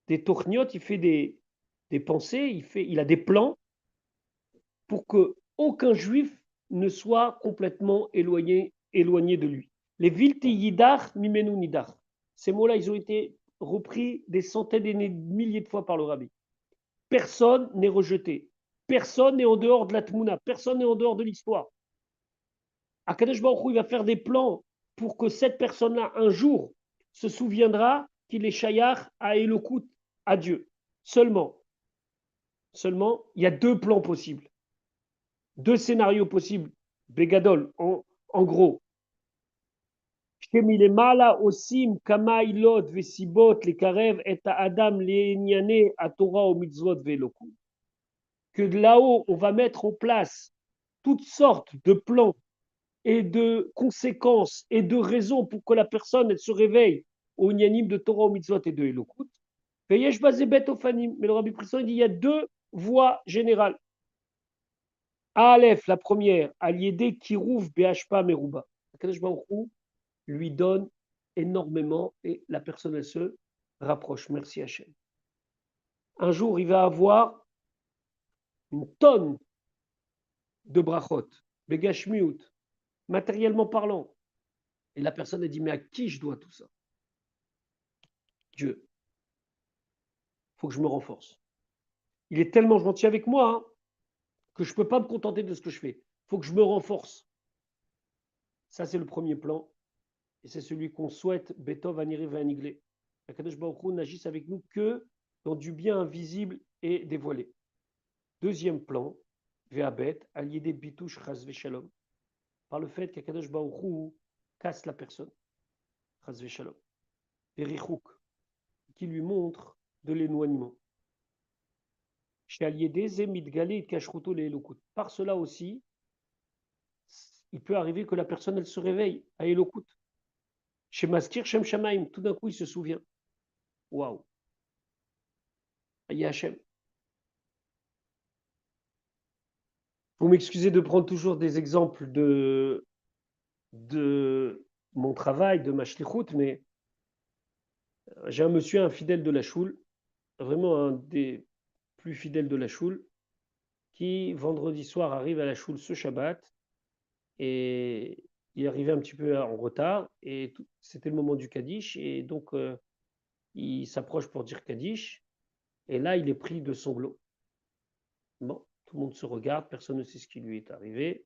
des tochniot, il fait des pensées, il a des plans pour que aucun juif ne soit complètement éloigné de lui. Les vilti yidach mimenu nidach. Ces mots-là, ils ont été repris des centaines et des milliers de fois par le rabbi. Personne n'est rejeté. Personne n'est en dehors de la tmouna. Personne n'est en dehors de l'histoire. Akadosh Baruch Hu, il va faire des plans pour que cette personne-là, un jour, se souviendra qu'il est shayach à Elokut, à Dieu. Seulement, il y a deux plans possibles. Deux scénarios possibles, Begadol, en gros. Que de là-haut, on va mettre en place toutes sortes de plans et de conséquences et de raisons pour que la personne elle se réveille au Nyanim de Torah, au Mitzvot et de Elokut. Mais le Rabbi Prisson dit il y a deux voies générales. Aleph, la première, Aliédé Kirouf Behashpa Meruba. Akadosh Baruch Hu lui donne énormément et la personne elle se rapproche. Merci Hachem. Un jour, il va avoir une tonne de brachot, begashmiut, matériellement parlant. Et la personne a dit, mais à qui je dois tout ça? Dieu. Il faut que je me renforce. Il est tellement gentil avec moi hein, que je ne peux pas me contenter de ce que je fais. Il faut que je me renforce. Ça, c'est le premier plan. Et c'est celui qu'on souhaite, Betov Aniri Vaniglé. Akadosh Baruch Hu n'agisse avec nous que dans du bien invisible et dévoilé. Deuxième plan, Ve'abet, Aliédé Bitouche Chas Veshalom, par le fait qu'Akadosh Baruch Hu casse la personne. chas v'shalom, Erichouk, qui lui montre de l'éloignement. Par cela aussi, il peut arriver que la personne elle se réveille à Elokut. Chez Maskir Shem Shamaim, tout d'un coup il se souvient. Waouh! Aïe Hachem. Vous m'excusez de prendre toujours des exemples de mon travail, de ma shlichut, mais j'ai un monsieur, un fidèle de la choule, vraiment un des plus fidèles de la choule, qui vendredi soir arrive à la choule ce Shabbat et il est arrivé un petit peu en retard et c'était le moment du Kaddish et donc il s'approche pour dire Kaddish et là il est pris de sanglots. Bon, tout le monde se regarde, personne ne sait ce qui lui est arrivé.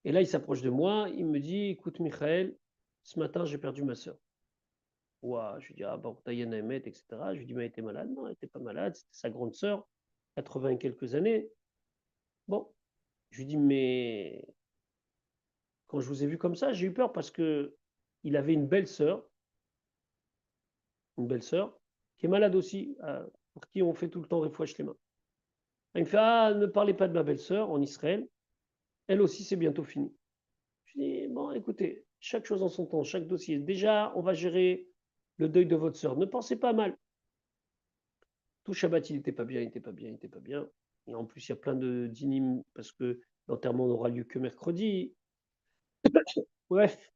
Et là il s'approche de moi, il me dit écoute Michael, ce matin j'ai perdu ma sœur. Ouah, je lui dis ah bon, Diana Emet, etc. Je lui dis mais elle était malade? Non, elle n'était pas malade, c'était sa grande sœur, 80 et quelques années. Bon, je lui dis mais quand je vous ai vu comme ça, j'ai eu peur parce que il avait une belle-sœur qui est malade aussi, pour qui on fait tout le temps refouach les mains. Il me fait ah, ne parlez pas de ma belle-sœur en Israël, elle aussi c'est bientôt fini. Je dis bon, écoutez, chaque chose en son temps, chaque dossier. Déjà, on va gérer le deuil de votre sœur. Ne pensez pas mal. Tout Shabbat, il n'était pas bien, il n'était pas bien, il n'était pas bien. Et en plus, il y a plein de dynimes parce que l'enterrement n'aura lieu que mercredi. Bref,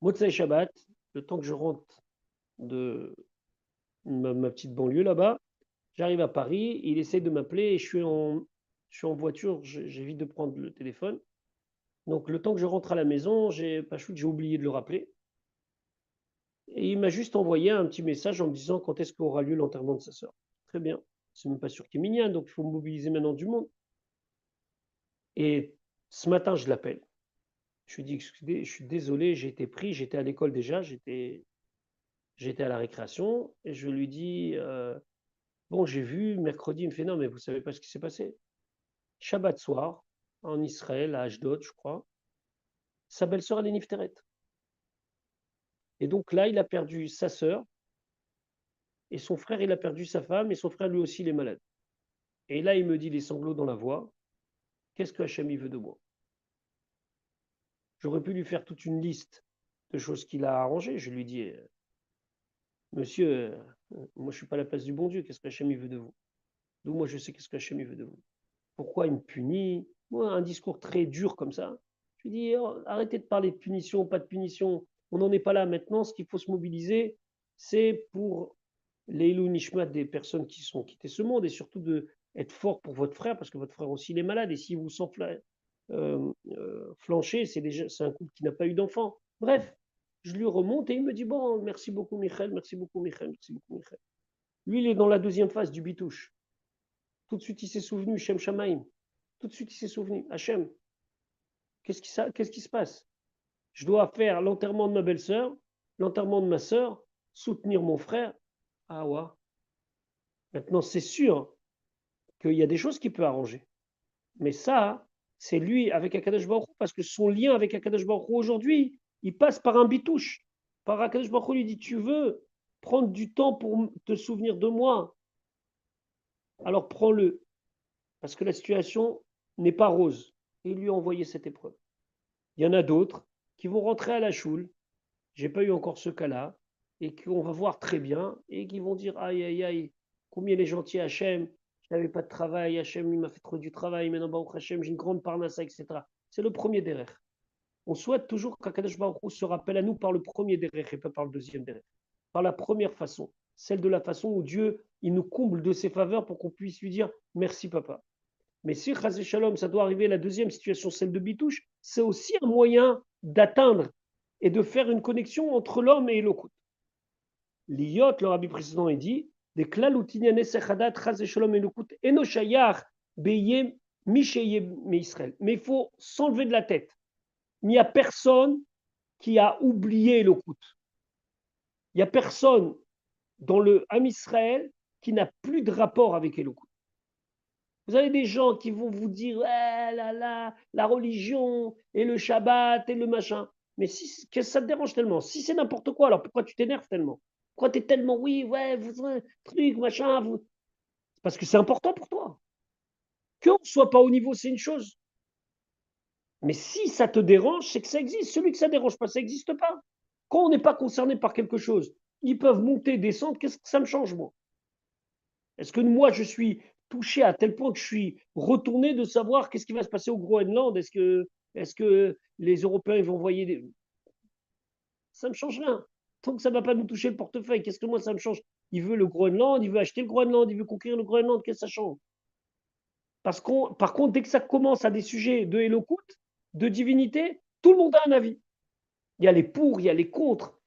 Motzei Shabbat, le temps que je rentre de ma petite banlieue là-bas, j'arrive à Paris, il essaye de m'appeler et je suis en voiture, j'évite de prendre le téléphone. Donc le temps que je rentre à la maison, j'ai oublié de le rappeler. Et il m'a juste envoyé un petit message en me disant quand est-ce qu'aura lieu l'enterrement de sa sœur. Très bien, c'est même pas sûr qu'il est mignon, donc il faut mobiliser maintenant du monde. Et ce matin, je l'appelle. Je lui dis excusez, je suis désolé, j'ai été pris, j'étais à l'école déjà, j'étais à la récréation, et je lui dis bon, j'ai vu mercredi, il me fait non, mais vous savez pas ce qui s'est passé. Shabbat soir, en Israël, à Ashdod, je crois, sa belle-sœur, elle est nifteret. Et donc là, il a perdu sa sœur, et son frère, il a perdu sa femme, et son frère, lui aussi, il est malade. Et là, il me dit, les sanglots dans la voix, qu'est-ce que Hachem il veut de moi? J'aurais pu lui faire toute une liste de choses qu'il a arrangées. Je lui dis, monsieur, moi, je ne suis pas à la place du bon Dieu, qu'est-ce que Hachem il veut de vous? D'où moi, je sais qu'est-ce que Hachem il veut de vous. Pourquoi il me punit? Moi, un discours très dur comme ça. Je lui dis, oh, arrêtez de parler de punition, pas de punition. On n'en est pas là maintenant. Ce qu'il faut se mobiliser, c'est pour les Ilou Nishmat des personnes qui sont quittées ce monde et surtout d'être fort pour votre frère parce que votre frère aussi il est malade et si vous sent flancher, c'est un couple qui n'a pas eu d'enfant. Bref, je lui remonte et il me dit bon, merci beaucoup Michael, merci beaucoup Michael, merci beaucoup Michael. Lui, il est dans la deuxième phase du bitouche. Tout de suite, il s'est souvenu, Shem Shamaim. Tout de suite, il s'est souvenu, Hachem. Qu'est-ce qui se passe? Je dois faire l'enterrement de ma belle-sœur, l'enterrement de ma sœur, soutenir mon frère. Ah ouais. Maintenant, c'est sûr qu'il y a des choses qu'il peut arranger. Mais ça, c'est lui avec Akadosh Baruch Hu, parce que son lien avec Akadosh Baruch Hu aujourd'hui, il passe par un bitouche. Par Akadosh Baruch Hu lui dit, tu veux prendre du temps pour te souvenir de moi, alors prends-le. Parce que la situation n'est pas rose. Et il lui a envoyé cette épreuve. Il y en a d'autres qui vont rentrer à la choule. J'ai pas eu encore ce cas-là. Et qu'on va voir très bien. Et qui vont dire aïe, aïe, aïe, combien il est gentil Hachem. Je n'avais pas de travail. Hachem, il m'a fait trop du travail. Maintenant, Baruch Hachem, j'ai une grande parnassa, etc. C'est le premier derrière. On souhaite toujours qu'Akadosh Baruch Hu se rappelle à nous par le premier derrière et pas par le deuxième derrière. Par la première façon. Celle de la façon où Dieu, il nous comble de ses faveurs pour qu'on puisse lui dire merci papa. Mais si Chazé Shalom, ça doit arriver la deuxième situation, celle de Bitouche, c'est aussi un moyen d'atteindre et de faire une connexion entre l'homme et Elokut. L'Iyot, le rabbi précédent, il dit des klaloutinianes sechadat Chazé Shalom Elokut enoshayar beyem misheyem Israël. Mais il faut s'enlever de la tête. Il n'y a personne qui a oublié Elokut. Il n'y a personne dans le Ham Israël qui n'a plus de rapport avec Elokut. Vous avez des gens qui vont vous dire la religion et le Shabbat et le machin. Mais si, qu'est-ce que ça te dérange tellement? Si c'est n'importe quoi, alors pourquoi tu t'énerves tellement? Pourquoi tu es tellement, oui, ouais, truc, machin, parce que c'est important pour toi. Qu'on ne soit pas au niveau, c'est une chose. Mais si ça te dérange, c'est que ça existe. Celui que ça ne dérange pas, ça n'existe pas. Quand on n'est pas concerné par quelque chose, ils peuvent monter, descendre, qu'est-ce que ça me change, moi? Est-ce que moi, je suis touché à tel point que je suis retourné de savoir qu'est-ce qui va se passer au Groenland? Est-ce que les Européens vont envoyer des... Ça ne me change rien. Tant que ça ne va pas nous toucher le portefeuille, qu'est-ce que moi, ça me change? Il veut le Groenland, il veut acheter le Groenland, il veut conquérir le Groenland, qu'est-ce que ça change? Par contre, dès que ça commence à des sujets de Elokut, de divinité, tout le monde a un avis. Il y a les pour, il y a les contre.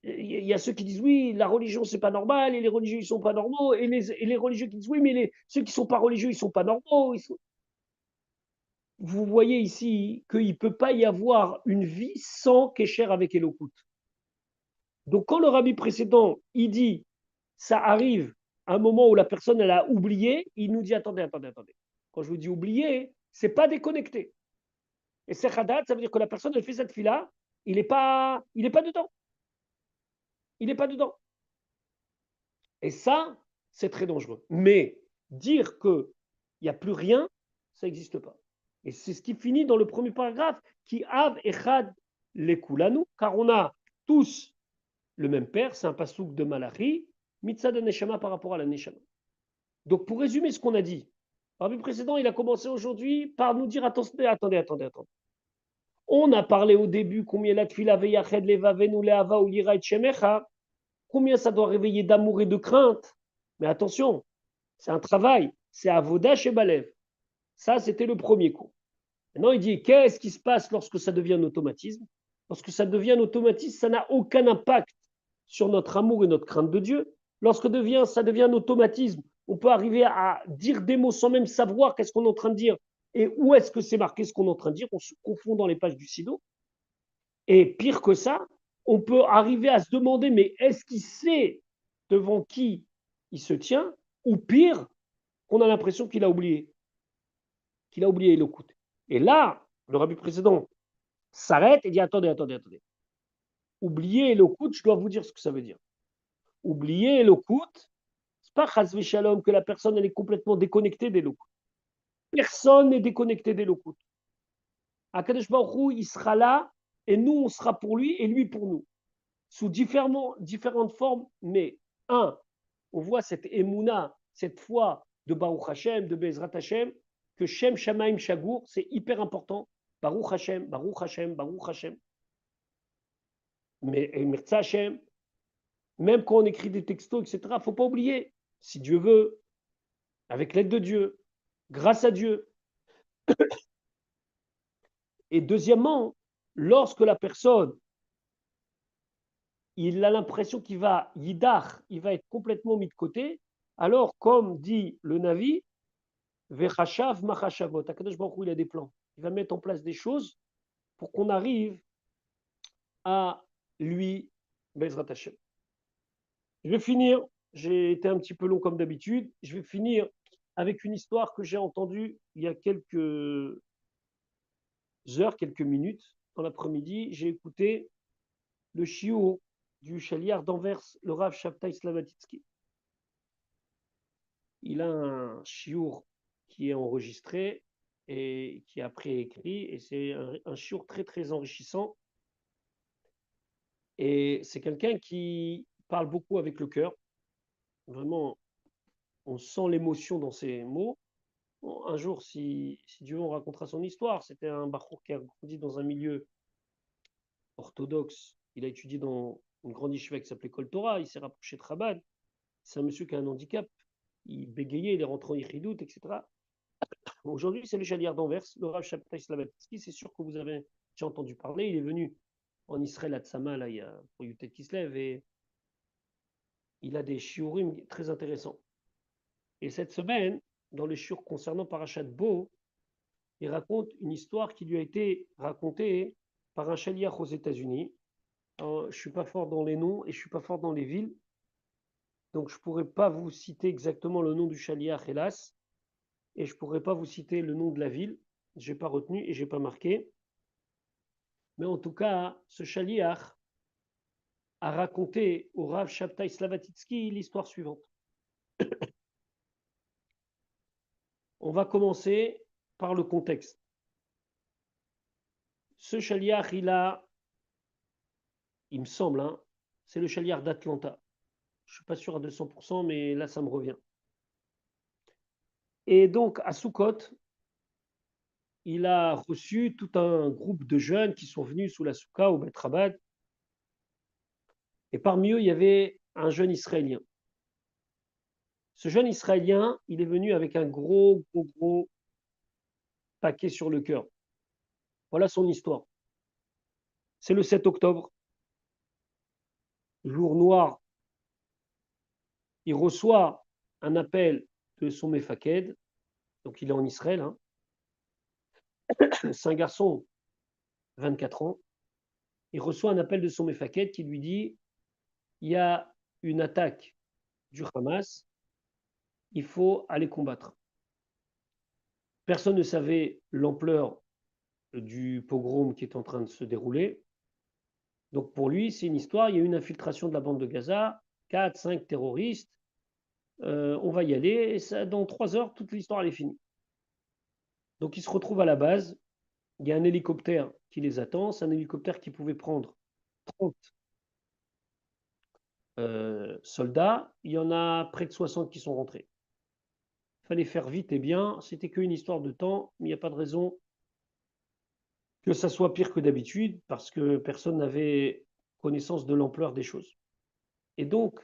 Il y a ceux qui disent oui, la religion c'est pas normal, et les religieux ils sont pas normaux, et les religieux qui disent oui, mais ceux qui sont pas religieux ils sont pas normaux. Vous voyez ici qu'il ne peut pas y avoir une vie sans Kesher avec Elokut. Donc quand le rabbi précédent il dit ça arrive à un moment où la personne elle a oublié, il nous dit attendez. Quand je vous dis oublier, c'est pas déconnecté. Et Sechadat, ça veut dire que la personne elle fait cette fila, il n'est pas dedans. Il n'est pas dedans. Et ça, c'est très dangereux. Mais dire qu'il n'y a plus rien, ça n'existe pas. Et c'est ce qui finit dans le premier paragraphe, qui av echad lekulanu, car on a tous le même père, c'est un pasouk de Malachi, mitzad neshama par rapport à la neshama. Donc pour résumer ce qu'on a dit, le rabbi précédent, il a commencé aujourd'hui par nous dire attendez. On a parlé au début combien la tfila veyached levavenu leava ou yira et shemecha, combien ça doit réveiller d'amour et de crainte. Mais attention, c'est un travail, c'est avoda chez Balev. Ça, c'était le premier coup. Maintenant, il dit qu'est-ce qui se passe lorsque ça devient un automatisme? Lorsque ça devient un automatisme, ça n'a aucun impact sur notre amour et notre crainte de Dieu. Lorsque ça devient un automatisme, on peut arriver à dire des mots sans même savoir qu'est-ce qu'on est en train de dire et où est-ce que c'est marqué ce qu'on est en train de dire. On se confond dans les pages du Sido. Et pire que ça, on peut arriver à se demander, mais est-ce qu'il sait devant qui il se tient? Ou pire, qu'on a l'impression qu'il a oublié Elokut. Et là, le rabbi précédent s'arrête et dit attendez. Oublier Elokut, je dois vous dire ce que ça veut dire. Oublier Elokut, c'est pas chas v'shalom que la personne elle est complètement déconnectée d'Elokut. Personne n'est déconnecté d'Elokut. Akadosh Baruch Hu, il sera là et nous, on sera pour lui et lui pour nous. Sous différentes formes, mais on voit cette émouna, cette foi de Baruch Hashem, de Bezrat Hashem, que Shem Shamaim Shagour, c'est hyper important. Baruch Hashem. Mais Mirza Hashem, même quand on écrit des textos, etc., il ne faut pas oublier, si Dieu veut, avec l'aide de Dieu, grâce à Dieu. Et deuxièmement, lorsque la personne, il a l'impression qu'il va yidach, il va être complètement mis de côté, alors comme dit le Navi, Vechashav machashavot, Akadosh Baruch Hu, il a des plans. Il va mettre en place des choses pour qu'on arrive à lui, Bezrat Hashem. Je vais finir, j'ai été un petit peu long comme d'habitude, je vais finir avec une histoire que j'ai entendue il y a quelques heures, quelques minutes, dans l'après-midi. J'ai écouté le shiur du Shaliach d'Anvers, le Rav Shabtai Slavatitsky. Il a un shiur qui est enregistré et qui est après écrit, et c'est un shiur très très enrichissant. Et c'est quelqu'un qui parle beaucoup avec le cœur. Vraiment, on sent l'émotion dans ses mots. Bon, un jour, si Dieu veut, on racontera son histoire. C'était un Bachour qui a grandi dans un milieu orthodoxe. Il a étudié dans une grande yeshiva qui s'appelait Kol Torah. Il s'est rapproché de Chabad. C'est un monsieur qui a un handicap. Il bégayait, il est rentré en Yichidut, etc. Aujourd'hui, c'est le Shaliach d'Anvers, le Rav Shabtai Slavatitsky. C'est sûr que vous avez déjà entendu parler. Il est venu en Israël à Tzama, là, il y a pour Yutet Kislev, et il a des shiurim très intéressants. Et cette semaine, dans le shiur concernant Parashat Bo, il raconte une histoire qui lui a été racontée par un shaliach aux États-Unis. Je ne suis pas fort dans les noms et je ne suis pas fort dans les villes, donc je ne pourrais pas vous citer exactement le nom du shaliach, hélas, et je ne pourrais pas vous citer le nom de la ville. Je n'ai pas retenu et je n'ai pas marqué. Mais en tout cas, ce Shaliach a raconté au Rav Shabtai Slavatitsky l'histoire suivante. On va commencer par le contexte. Ce Shaliach, il me semble, hein, c'est le Shaliach d'Atlanta. Je ne suis pas sûr à 200%, mais là, ça me revient. Et donc, à Sukkot, il a reçu tout un groupe de jeunes qui sont venus sous la soukha au Beth Rabad. Et parmi eux, il y avait un jeune Israélien. Ce jeune Israélien, il est venu avec un gros paquet sur le cœur. Voilà son histoire. C'est le 7 octobre, jour noir. Il reçoit un appel de son Mefaked, donc il est en Israël. Hein. C'est un garçon, 24 ans. Il reçoit un appel de son Mefaked qui lui dit il y a une attaque du Hamas, il faut aller combattre. Personne ne savait l'ampleur du pogrom qui est en train de se dérouler. Donc pour lui, c'est une histoire, il y a eu une infiltration de la bande de Gaza, 4, 5 terroristes, on va y aller, et ça, dans 3 heures, toute l'histoire elle est finie. Donc il se retrouve à la base, il y a un hélicoptère qui les attend, c'est un hélicoptère qui pouvait prendre 30 soldats, il y en a près de 60 qui sont rentrés. Il fallait faire vite et bien, c'était qu'une histoire de temps, mais il n'y a pas de raison que ça soit pire que d'habitude, parce que personne n'avait connaissance de l'ampleur des choses. Et donc,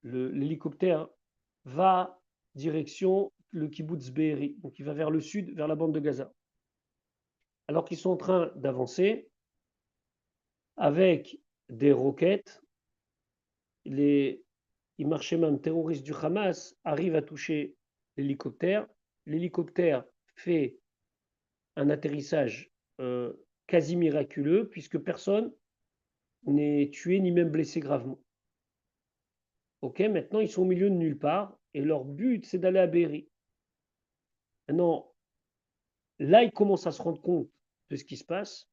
l'hélicoptère va direction le kibbutz Be'eri, donc il va vers le sud, vers la bande de Gaza. Alors qu'ils sont en train d'avancer, avec des roquettes, les Imarchemam terroristes du Hamas arrivent à toucher l'hélicoptère. L'hélicoptère fait un atterrissage quasi miraculeux, puisque personne n'est tué ni même blessé gravement. Ok, maintenant ils sont au milieu de nulle part, et leur but c'est d'aller à Be'eri. Maintenant, là, ils commencent à se rendre compte de ce qui se passe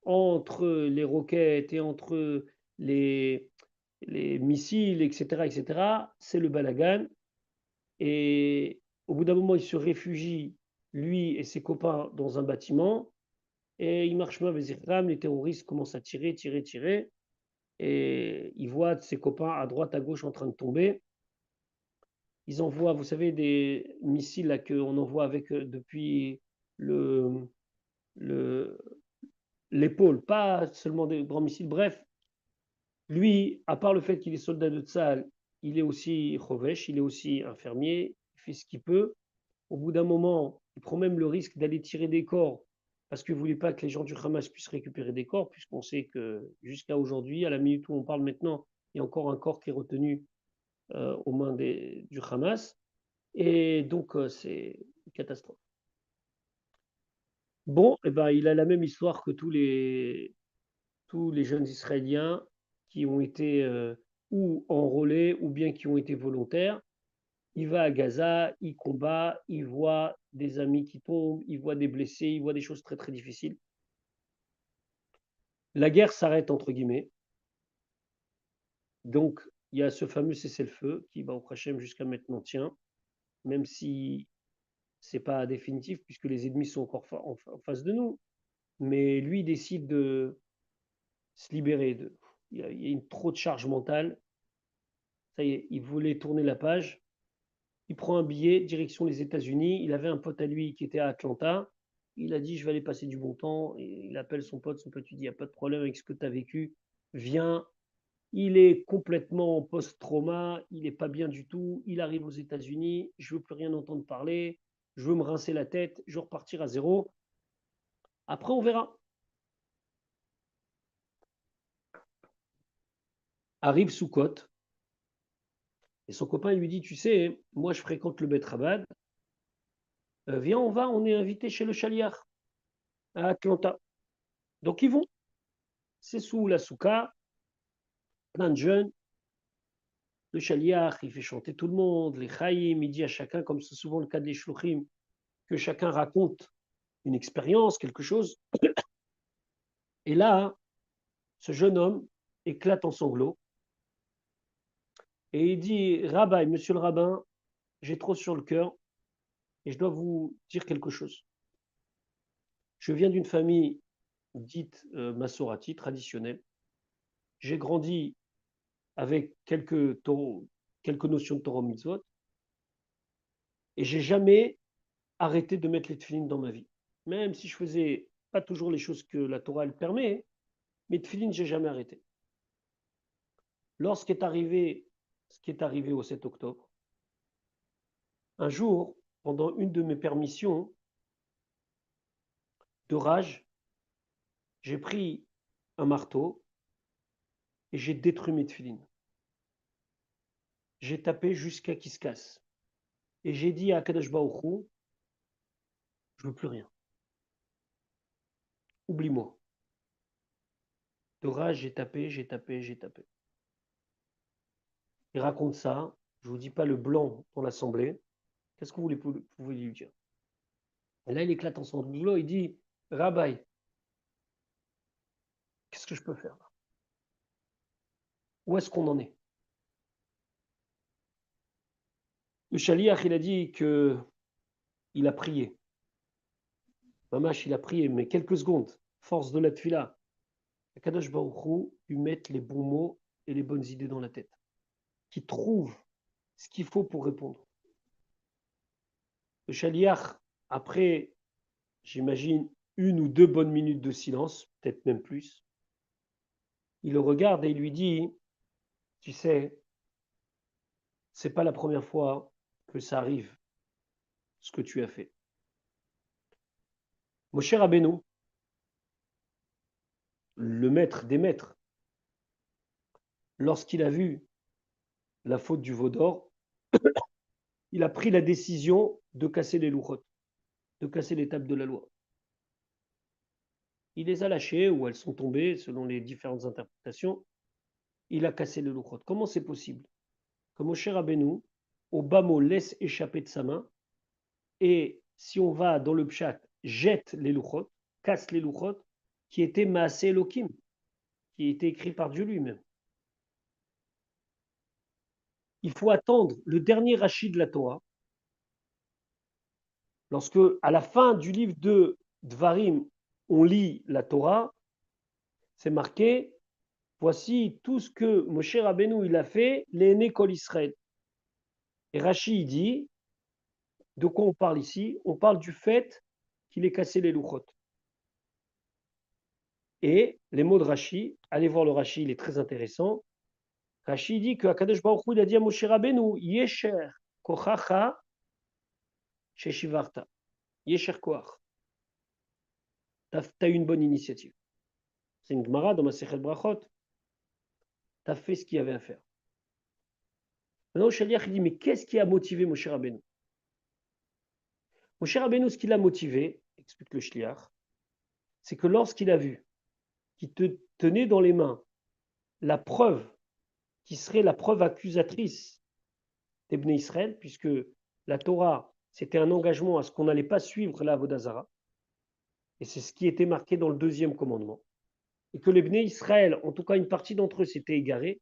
entre les roquettes et entre les, les missiles, etc. C'est le balagan. Et au bout d'un moment, il se réfugie, lui et ses copains, dans un bâtiment. Et il marche mauvais Ram, les terroristes commencent à tirer. Et ils voient ses copains à droite, à gauche en train de tomber. Ils envoient, vous savez, des missiles là, qu'on envoie avec depuis le, l'épaule, pas seulement des grands missiles. Bref, lui, à part le fait qu'il est soldat de Tsahal, il est aussi chovesh, il est aussi infirmier, il fait ce qu'il peut. Au bout d'un moment, il prend même le risque d'aller tirer des corps parce qu'il ne voulait pas que les gens du Hamas puissent récupérer des corps, puisqu'on sait que jusqu'à aujourd'hui, à la minute où on parle maintenant, il y a encore un corps qui est retenu aux mains du Hamas. Et donc, c'est une catastrophe. Bon, eh ben, il a la même histoire que tous les jeunes Israéliens qui ont été ou enrôlés ou bien qui ont été volontaires. Il va à Gaza, il combat, il voit des amis qui tombent, il voit des blessés, il voit des choses très très difficiles. La guerre s'arrête entre guillemets. Donc il y a ce fameux cessez-le-feu qui, au Hachem, jusqu'à maintenant tient, même si c'est pas définitif puisque les ennemis sont encore en face de nous. Mais lui décide de se libérer. Il y a une trop de charge mentale. Ça y est, il voulait tourner la page. Il prend un billet, direction les États-Unis. Il avait un pote à lui qui était à Atlanta. Il a dit, je vais aller passer du bon temps. Et il appelle son pote lui dit, il n'y a pas de problème avec ce que tu as vécu. Viens. Il est complètement en post-trauma. Il n'est pas bien du tout. Il arrive aux États-Unis. Je ne veux plus rien entendre parler. Je veux me rincer la tête. Je veux repartir à zéro. Après, on verra. Arrive Soukot. Et son copain lui dit, tu sais, moi je fréquente le Bet Rabad. Viens, on est invité chez le Chaliach à Atlanta. Donc ils vont. C'est sous la souka, plein de jeunes. Le Chaliach, il fait chanter tout le monde. Les Chaïm, il dit à chacun, comme c'est souvent le cas des Shluchim, que chacun raconte une expérience, quelque chose. Et là, ce jeune homme éclate en sanglots et il dit, Rabbi, monsieur le rabbin, j'ai trop sur le cœur et je dois vous dire quelque chose. Je viens d'une famille dite massorati, traditionnelle. J'ai grandi avec quelques notions de Torah mitzvot et j'ai jamais arrêté de mettre les tefilines dans ma vie. Même si je faisais pas toujours les choses que la Torah elle permet, mais tefilines, j'ai jamais arrêté. Lorsqu'est arrivé ce qui est arrivé au 7 octobre, un jour, pendant une de mes permissions de rage, j'ai pris un marteau et j'ai détruit mes tefilines. J'ai tapé jusqu'à qu'il se casse. Et j'ai dit à Kadosh Baruch Hu, je veux plus rien. Oublie-moi. De rage, j'ai tapé, j'ai tapé, j'ai tapé. Il raconte ça, je ne vous dis pas le blanc dans l'assemblée. Qu'est-ce que vous pouvez lui dire? Et là, il éclate en sanglots, il dit, Rabbi, qu'est-ce que je peux faire là? Où est-ce qu'on en est? Le Shaliach, il a dit que il a prié. Mamash, il a prié, mais quelques secondes, force de la tfila. Kadosh Baruch Hu lui mette les bons mots et les bonnes idées dans la tête. Qu'il trouve ce qu'il faut pour répondre. Le Shaliach, après, j'imagine, 1 ou 2 bonnes minutes de silence, peut-être même plus, il le regarde et il lui dit, tu sais, c'est pas la première fois que ça arrive, ce que tu as fait. Moshe Rabbeinu, le maître des maîtres, lorsqu'il a vu la faute du veau d'or, il a pris la décision de casser les louchot, de casser les tables de la loi. Il les a lâchées ou elles sont tombées selon les différentes interprétations. Il a cassé les louchot. Comment c'est possible que Moshe Rabbeinu, au bas mot, laisse échapper de sa main et, si on va dans le pshat, jette les louchot, casse les louchot, qui étaient Maaseh Elohim, qui était écrit par Dieu lui-même. Il faut attendre le dernier Rashi de la Torah, lorsque, à la fin du livre de Dvarim, on lit la Torah, c'est marqué, voici tout ce que Moshe Rabbeinu il a fait, l'aîné Kol Israël. Et Rashi dit, de quoi on parle ici? On parle du fait qu'il ait cassé les louchot. Et les mots de Rashi, allez voir le Rashi, il est très intéressant. Rashi dit que Akadosh Baruch Hu il a dit à Moshe Rabbeinu, Yesher kochacha sheshivarta. Yesher koach. T'as eu une bonne initiative. C'est une Gemara dans ma Masechet Brachot. T'as fait ce qu'il y avait à faire. Maintenant, Shaliach il dit, mais qu'est-ce qui a motivé Moshe Rabbeinu? Moshe Rabbeinu, ce qui l'a motivé, explique le Shliach, c'est que lorsqu'il a vu qu'il te tenait dans les mains la preuve qui serait la preuve accusatrice des Bnei Israël, puisque la Torah, c'était un engagement à ce qu'on n'allait pas suivre la Avodazara, et c'est ce qui était marqué dans le 2e commandement, et que les Bnei Israël, en tout cas une partie d'entre eux, s'étaient égarés.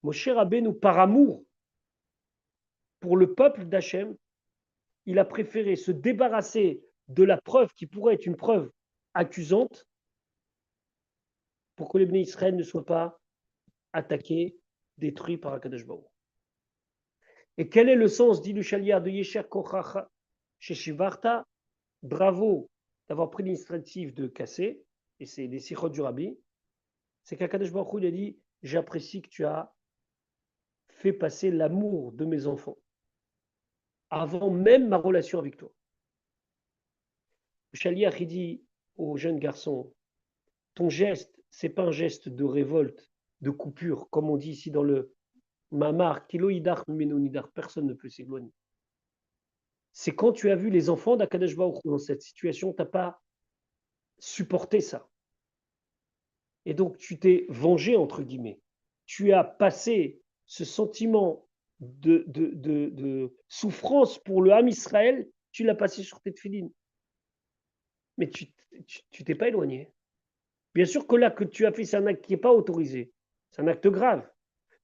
Moshe Rabbeinu, par amour pour le peuple d'Hachem, il a préféré se débarrasser de la preuve qui pourrait être une preuve accusante pour que les Bnei Israël ne soient pas attaqués, détruits par Akadosh Baruch. Et quel est le sens, dit le Shaliach, de Yesher Kochacha Sheshivarta? Bravo d'avoir pris l'initiative de casser, et c'est les sichot du Rabbi, c'est qu'Akadosh Baruch Hu, il a dit, j'apprécie que tu as fait passer l'amour de mes enfants avant même ma relation avec toi. Le Shaliach, il dit au jeune garçon, ton geste, c'est pas un geste de révolte, de coupure, comme on dit ici dans le Mamar, Kiloïdar Menonidar, personne ne peut s'éloigner. C'est quand tu as vu les enfants d'Akadosh Baruch Hu dans cette situation, tu n'as pas supporté ça. Et donc tu t'es vengé, entre guillemets. Tu as passé ce sentiment de souffrance pour le Ham Israël, tu l'as passé sur tes tefilines. Mais tu t'es pas éloigné. Bien sûr que là, que tu as fait, c'est un acte qui n'est pas autorisé. C'est un acte grave.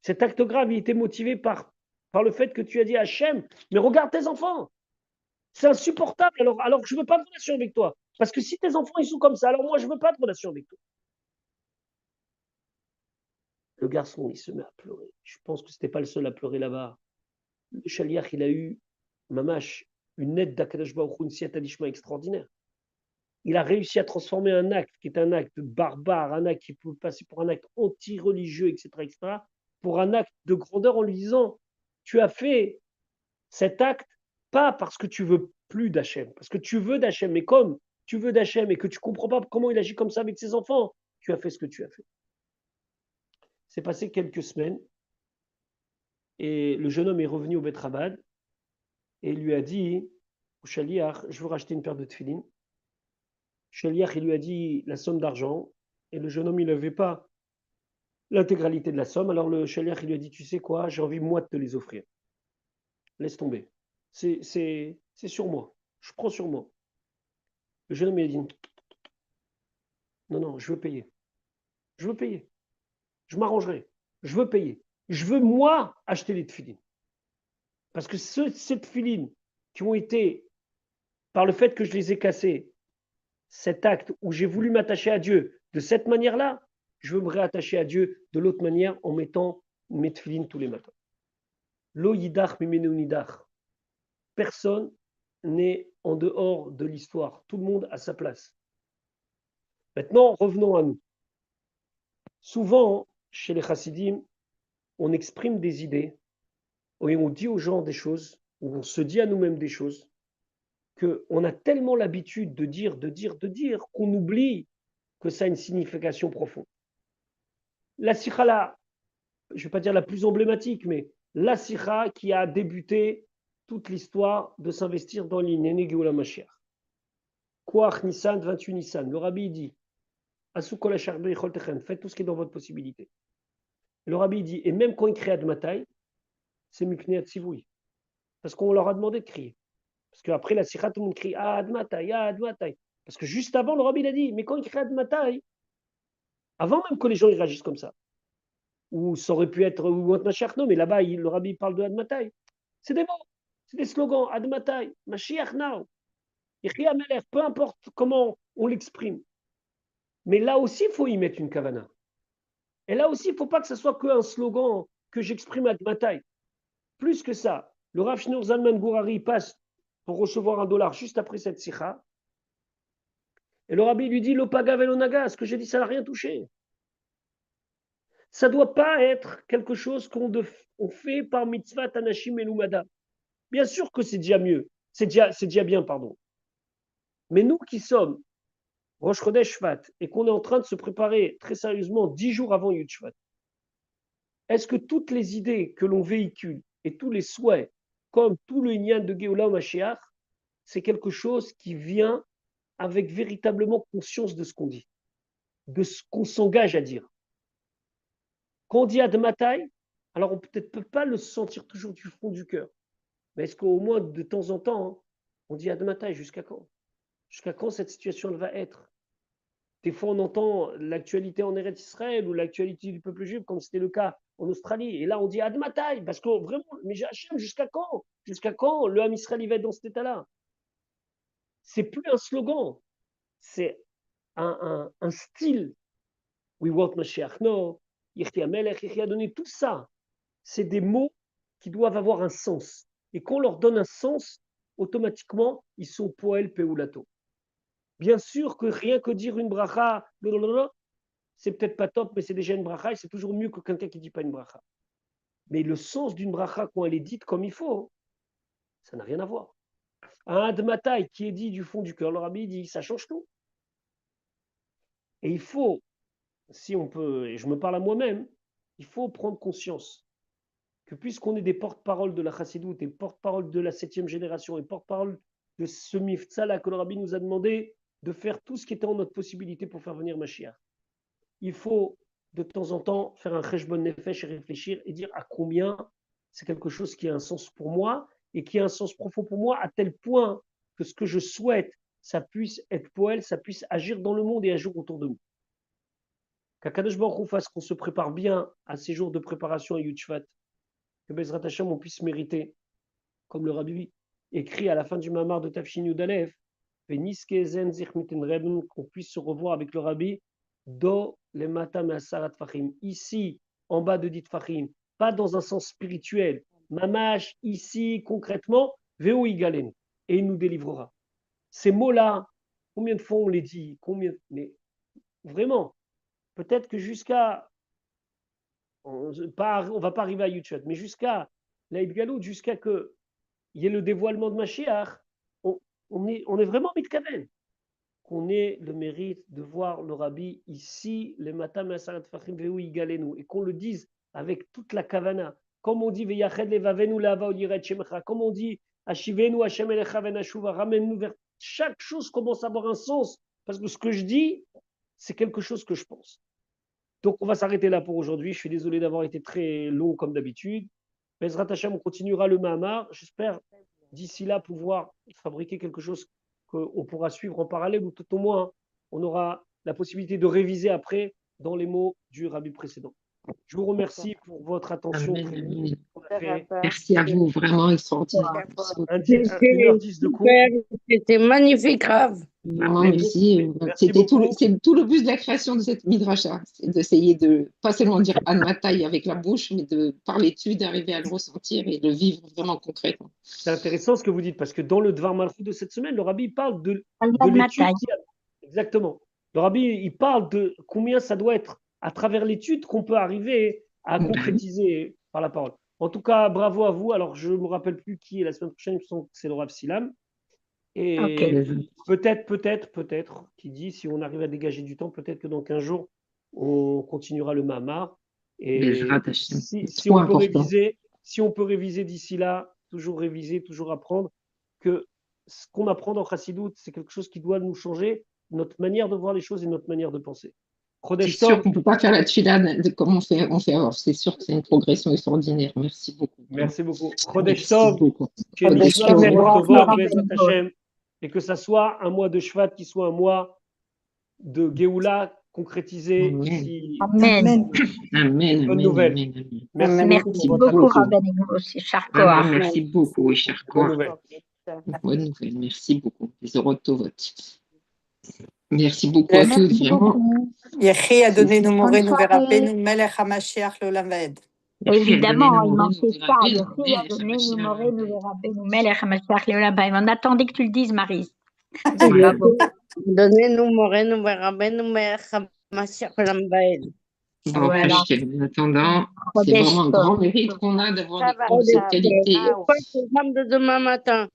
Cet acte grave, il était motivé par le fait que tu as dit à Hachem, mais regarde tes enfants. C'est insupportable. Alors je ne veux pas de relation avec toi. Parce que si tes enfants, ils sont comme ça, alors moi, je ne veux pas de relation avec toi. Le garçon, il se met à pleurer. Je pense que ce n'était pas le seul à pleurer là-bas. Le Shaliach, il a eu, mamash, une aide d'Akadosh Baruch Hu, une siyata d'Ishma extraordinaire. Il a réussi à transformer un acte qui est un acte barbare, un acte qui peut passer pour un acte anti-religieux, etc., pour un acte de grandeur en lui disant, tu as fait cet acte pas parce que tu veux plus d'Hachem, parce que tu veux d'Hachem, mais comme tu veux d'Hachem et que tu ne comprends pas comment il agit comme ça avec ses enfants, tu as fait ce que tu as fait. C'est passé quelques semaines et le jeune homme est revenu au Beth Rabad et il lui a dit au Shaliach, je veux racheter une paire de tefillin. Shaliach, il lui a dit la somme d'argent et le jeune homme, il n'avait pas l'intégralité de la somme. Alors le Shaliach, il lui a dit, tu sais quoi, j'ai envie moi de te les offrir. Laisse tomber. C'est sur moi. Je prends sur moi. Le jeune homme, il a dit, non, non, je veux payer. Je veux payer. Je m'arrangerai. Je veux payer. Je veux, moi, acheter les tefilines. Parce que ces tefilines qui ont été, par le fait que je les ai cassés, cet acte où j'ai voulu m'attacher à Dieu de cette manière-là, je veux me réattacher à Dieu de l'autre manière en mettant mes tefilines tous les matins. Lo yidach mimenu nidach. Personne n'est en dehors de l'histoire. Tout le monde a sa place. Maintenant, revenons à nous. Souvent, chez les chassidim, on exprime des idées, et on dit aux gens des choses, ou on se dit à nous-mêmes des choses, qu'on a tellement l'habitude de dire, qu'on oublie que ça a une signification profonde. La sikha, là, je ne vais pas dire la plus emblématique, mais la sikha qui a débuté toute l'histoire de s'investir dans l'Inene Geoula Mashiach. Koach Nissan, 28 Nissan. Le rabbi dit, Asukol Acharbe Choltechem, faites tout ce qui est dans votre possibilité. Le rabbi dit, et même quand il crie Admatai, c'est Mipnei Tzivui. Parce qu'on leur a demandé de crier. Parce qu'après la sikha, tout le monde crie Admatai, Admatai. Parce que juste avant, le rabbi a dit, mais quand il crie Admatai, avant même que les gens ils réagissent comme ça, ou ça aurait pu être ou Mashiach, non, mais là-bas, le rabbi parle de Admatai. C'est des mots, c'est des slogans, Admatai, Mashiach now, Yechli Amelech, peu importe comment on l'exprime. Mais là aussi, il faut y mettre une kavana. Et là aussi, il ne faut pas que ce soit qu'un slogan que j'exprime Admatai. Plus que ça, le Rav Shneur Zalman Gourari passe pour recevoir $1 juste après cette sikha. Et le rabbi lui dit, l'opaga velonaga, ce que j'ai dit, ça n'a rien touché. Ça ne doit pas être quelque chose qu'on fait par mitzvah tanashim elumada. Bien sûr que c'est déjà mieux, c'est déjà bien, pardon. Mais nous qui sommes Rosh Chodesh Shvat et qu'on est en train de se préparer très sérieusement 10 jours avant Yud Shvat, est-ce que toutes les idées que l'on véhicule et tous les souhaits, comme tout le Inyan de Géoula Mashiach, c'est quelque chose qui vient avec véritablement conscience de ce qu'on dit, de ce qu'on s'engage à dire. Quand on dit Admatai, alors on peut-être peut pas le sentir toujours du fond du cœur, mais est-ce qu'au moins de temps en temps, on dit Admatai, jusqu'à quand? Jusqu'à quand cette situation va être? Des fois, on entend l'actualité en Eretz Israël ou l'actualité du peuple juif, comme c'était le cas en Australie. Et là, on dit Admatai, parce que vraiment, mais Hachem, jusqu'à quand? Jusqu'à quand le Ham Israël va être dans cet état-là? C'est plus un slogan, c'est un style. We want Mashiach, no, Yechti Amelech, Yechti Adonai, tout ça, c'est des mots qui doivent avoir un sens. Et qu'on leur donne un sens, automatiquement, ils sont poel peulato. Bien sûr que rien que dire une bracha, c'est peut-être pas top, mais c'est déjà une bracha et c'est toujours mieux que quelqu'un qui ne dit pas une bracha. Mais le sens d'une bracha, quand elle est dite comme il faut, ça n'a rien à voir. Un admatai qui est dit du fond du cœur, le rabbi dit, ça change tout. Et il faut, si on peut, et je me parle à moi-même, il faut prendre conscience que puisqu'on est des porte-parole de la chassidoute et porte-parole de la 7e génération et porte-parole de ce miftzah-là que le rabbi nous a demandé de faire tout ce qui était en notre possibilité pour faire venir Mashiach, il faut de temps en temps faire un cheshbon nefesh et réfléchir et dire à combien c'est quelque chose qui a un sens pour moi et qui a un sens profond pour moi à tel point que ce que je souhaite, ça puisse être poël, ça puisse agir dans le monde et agir autour de nous. qu'Akadosh Baruch Hu fasse qu'on se prépare bien à ces jours de préparation à Yud Shvat, que Bezrat Hashem, on puisse mériter, comme le Rabbi écrit à la fin du Mamar de Tafshin Yud Aleph, qu'on puisse se revoir avec le Rabbi do le matam asarat fachim, ici, en bas de dit fachim, pas dans un sens spirituel, mamash, ici, concrètement, veo igalen, et il nous délivrera. Ces mots-là, combien de fois on les dit, mais vraiment, peut-être que on va pas arriver à Yud-Shvat, mais jusqu'à l'Aïd Galout, jusqu'à que il y ait le dévoilement de Mashiach, on est vraiment mitkaven, qu'on ait le mérite de voir le Rabbi ici, les matam asarat fachim veu igalenu, et qu'on le dise avec toute la kavana, comme on dit veyached levavenu le'ava od yirat shemecha, comme on dit ashivenu Hashem elecha venashuva, ramène-nous vers chaque chose commence à avoir un sens, parce que ce que je dis, c'est quelque chose que je pense. Donc on va s'arrêter là pour aujourd'hui. Je suis désolé d'avoir été très long comme d'habitude. Bezrat Hashem, on continuera le Mahamar. J'espère d'ici là pouvoir fabriquer quelque chose qu'on pourra suivre en parallèle, ou tout au moins on aura la possibilité de réviser après dans les mots du Rabbi précédent. Je vous remercie pour votre attention. Amen. Merci à vous, vraiment extraordinaire. 1h10 de cours. C'était magnifique, Rav. Vraiment, merci. Merci C'était beaucoup. c'est tout le but de la création de cette midrasha, c'est d'essayer de, pas seulement dire Anmatai avec la bouche, mais de parler dessus, d'arriver à le ressentir et de le vivre vraiment concrètement. C'est intéressant ce que vous dites, parce que dans le Dvar Malchut de cette semaine, le Rabbi parle de l'étude. Exactement. Le Rabbi, il parle de combien ça doit être à travers l'étude qu'on peut arriver à concrétiser par la parole. En tout cas, bravo à vous. Alors, je ne me rappelle plus qui est la semaine prochaine, c'est le Rav Silam. Et peut-être, qui dit, si on arrive à dégager du temps, peut-être que dans 15 jours, on continuera le Mahamar. Et si on peut réviser d'ici là, toujours réviser, toujours apprendre, que ce qu'on apprend dans Chassidut, c'est quelque chose qui doit nous changer notre manière de voir les choses et notre manière de penser. C'est sûr qu'on ne peut pas faire la tfila comme on fait alors. C'est sûr que c'est une progression extraordinaire. Merci beaucoup. Merci beaucoup. Chodesh Tov, et que ça soit un mois de Shvat qui soit un mois de Géoula concrétisé ici. Amen. Amen. Bonne nouvelle. Merci beaucoup, Rabbeinu aussi. Merci beaucoup, cher Bonne nouvelle. Merci beaucoup. Les Orotovot. Merci beaucoup à tous, vraiment. Yechi a donné nous morenu verapenu melech hamashiach l'olam vaed. Évidemment, il manquait ça. Yechi a donné nous morenu verapenu melech hamashiach l'olam vaed. On attendait que tu le dises, Maryse. Donner nous morenu verapenu melech hamashiach l'olam vaed. Bon, voilà. En attendant, c'est vraiment un grand mérite qu'on a d'avoir des cours de cette qualité. C'est le programme de demain matin.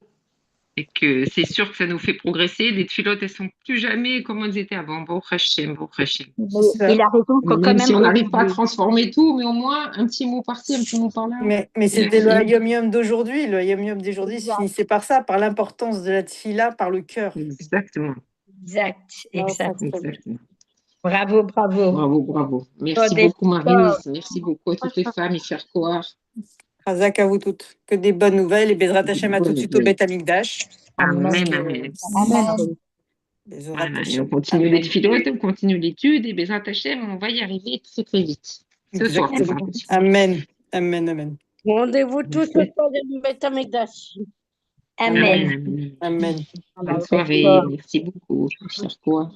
Et que c'est sûr que ça nous fait progresser. Les tfilotes, elles ne sont plus jamais comme elles étaient avant. Bon, Hachem. Il a raison que quand même si on n'arrive pas à transformer tout, mais au moins un petit mot par-ci, un petit mot par-là. Mais c'était le Yom d'aujourd'hui. Le Yom d'aujourd'hui se finissait par ça, par l'importance de la tfila, par le cœur. Exactement. Exactement. Bravo. Merci beaucoup, Maryse. Merci beaucoup à toutes les femmes, cher Kohar. Chazak à vous toutes. Que des bonnes nouvelles et Bezrat Hashem à tout de suite au Beth Amikdash. Amen. Et on continue les tfilotes, on continue l'étude et Bezrat Hashem, on va y arriver très très vite. Ce soir. Amen. Rendez-vous tous ce soir au Beth Amikdash. Amen. Bonne soirée. Merci beaucoup, cher Kohar.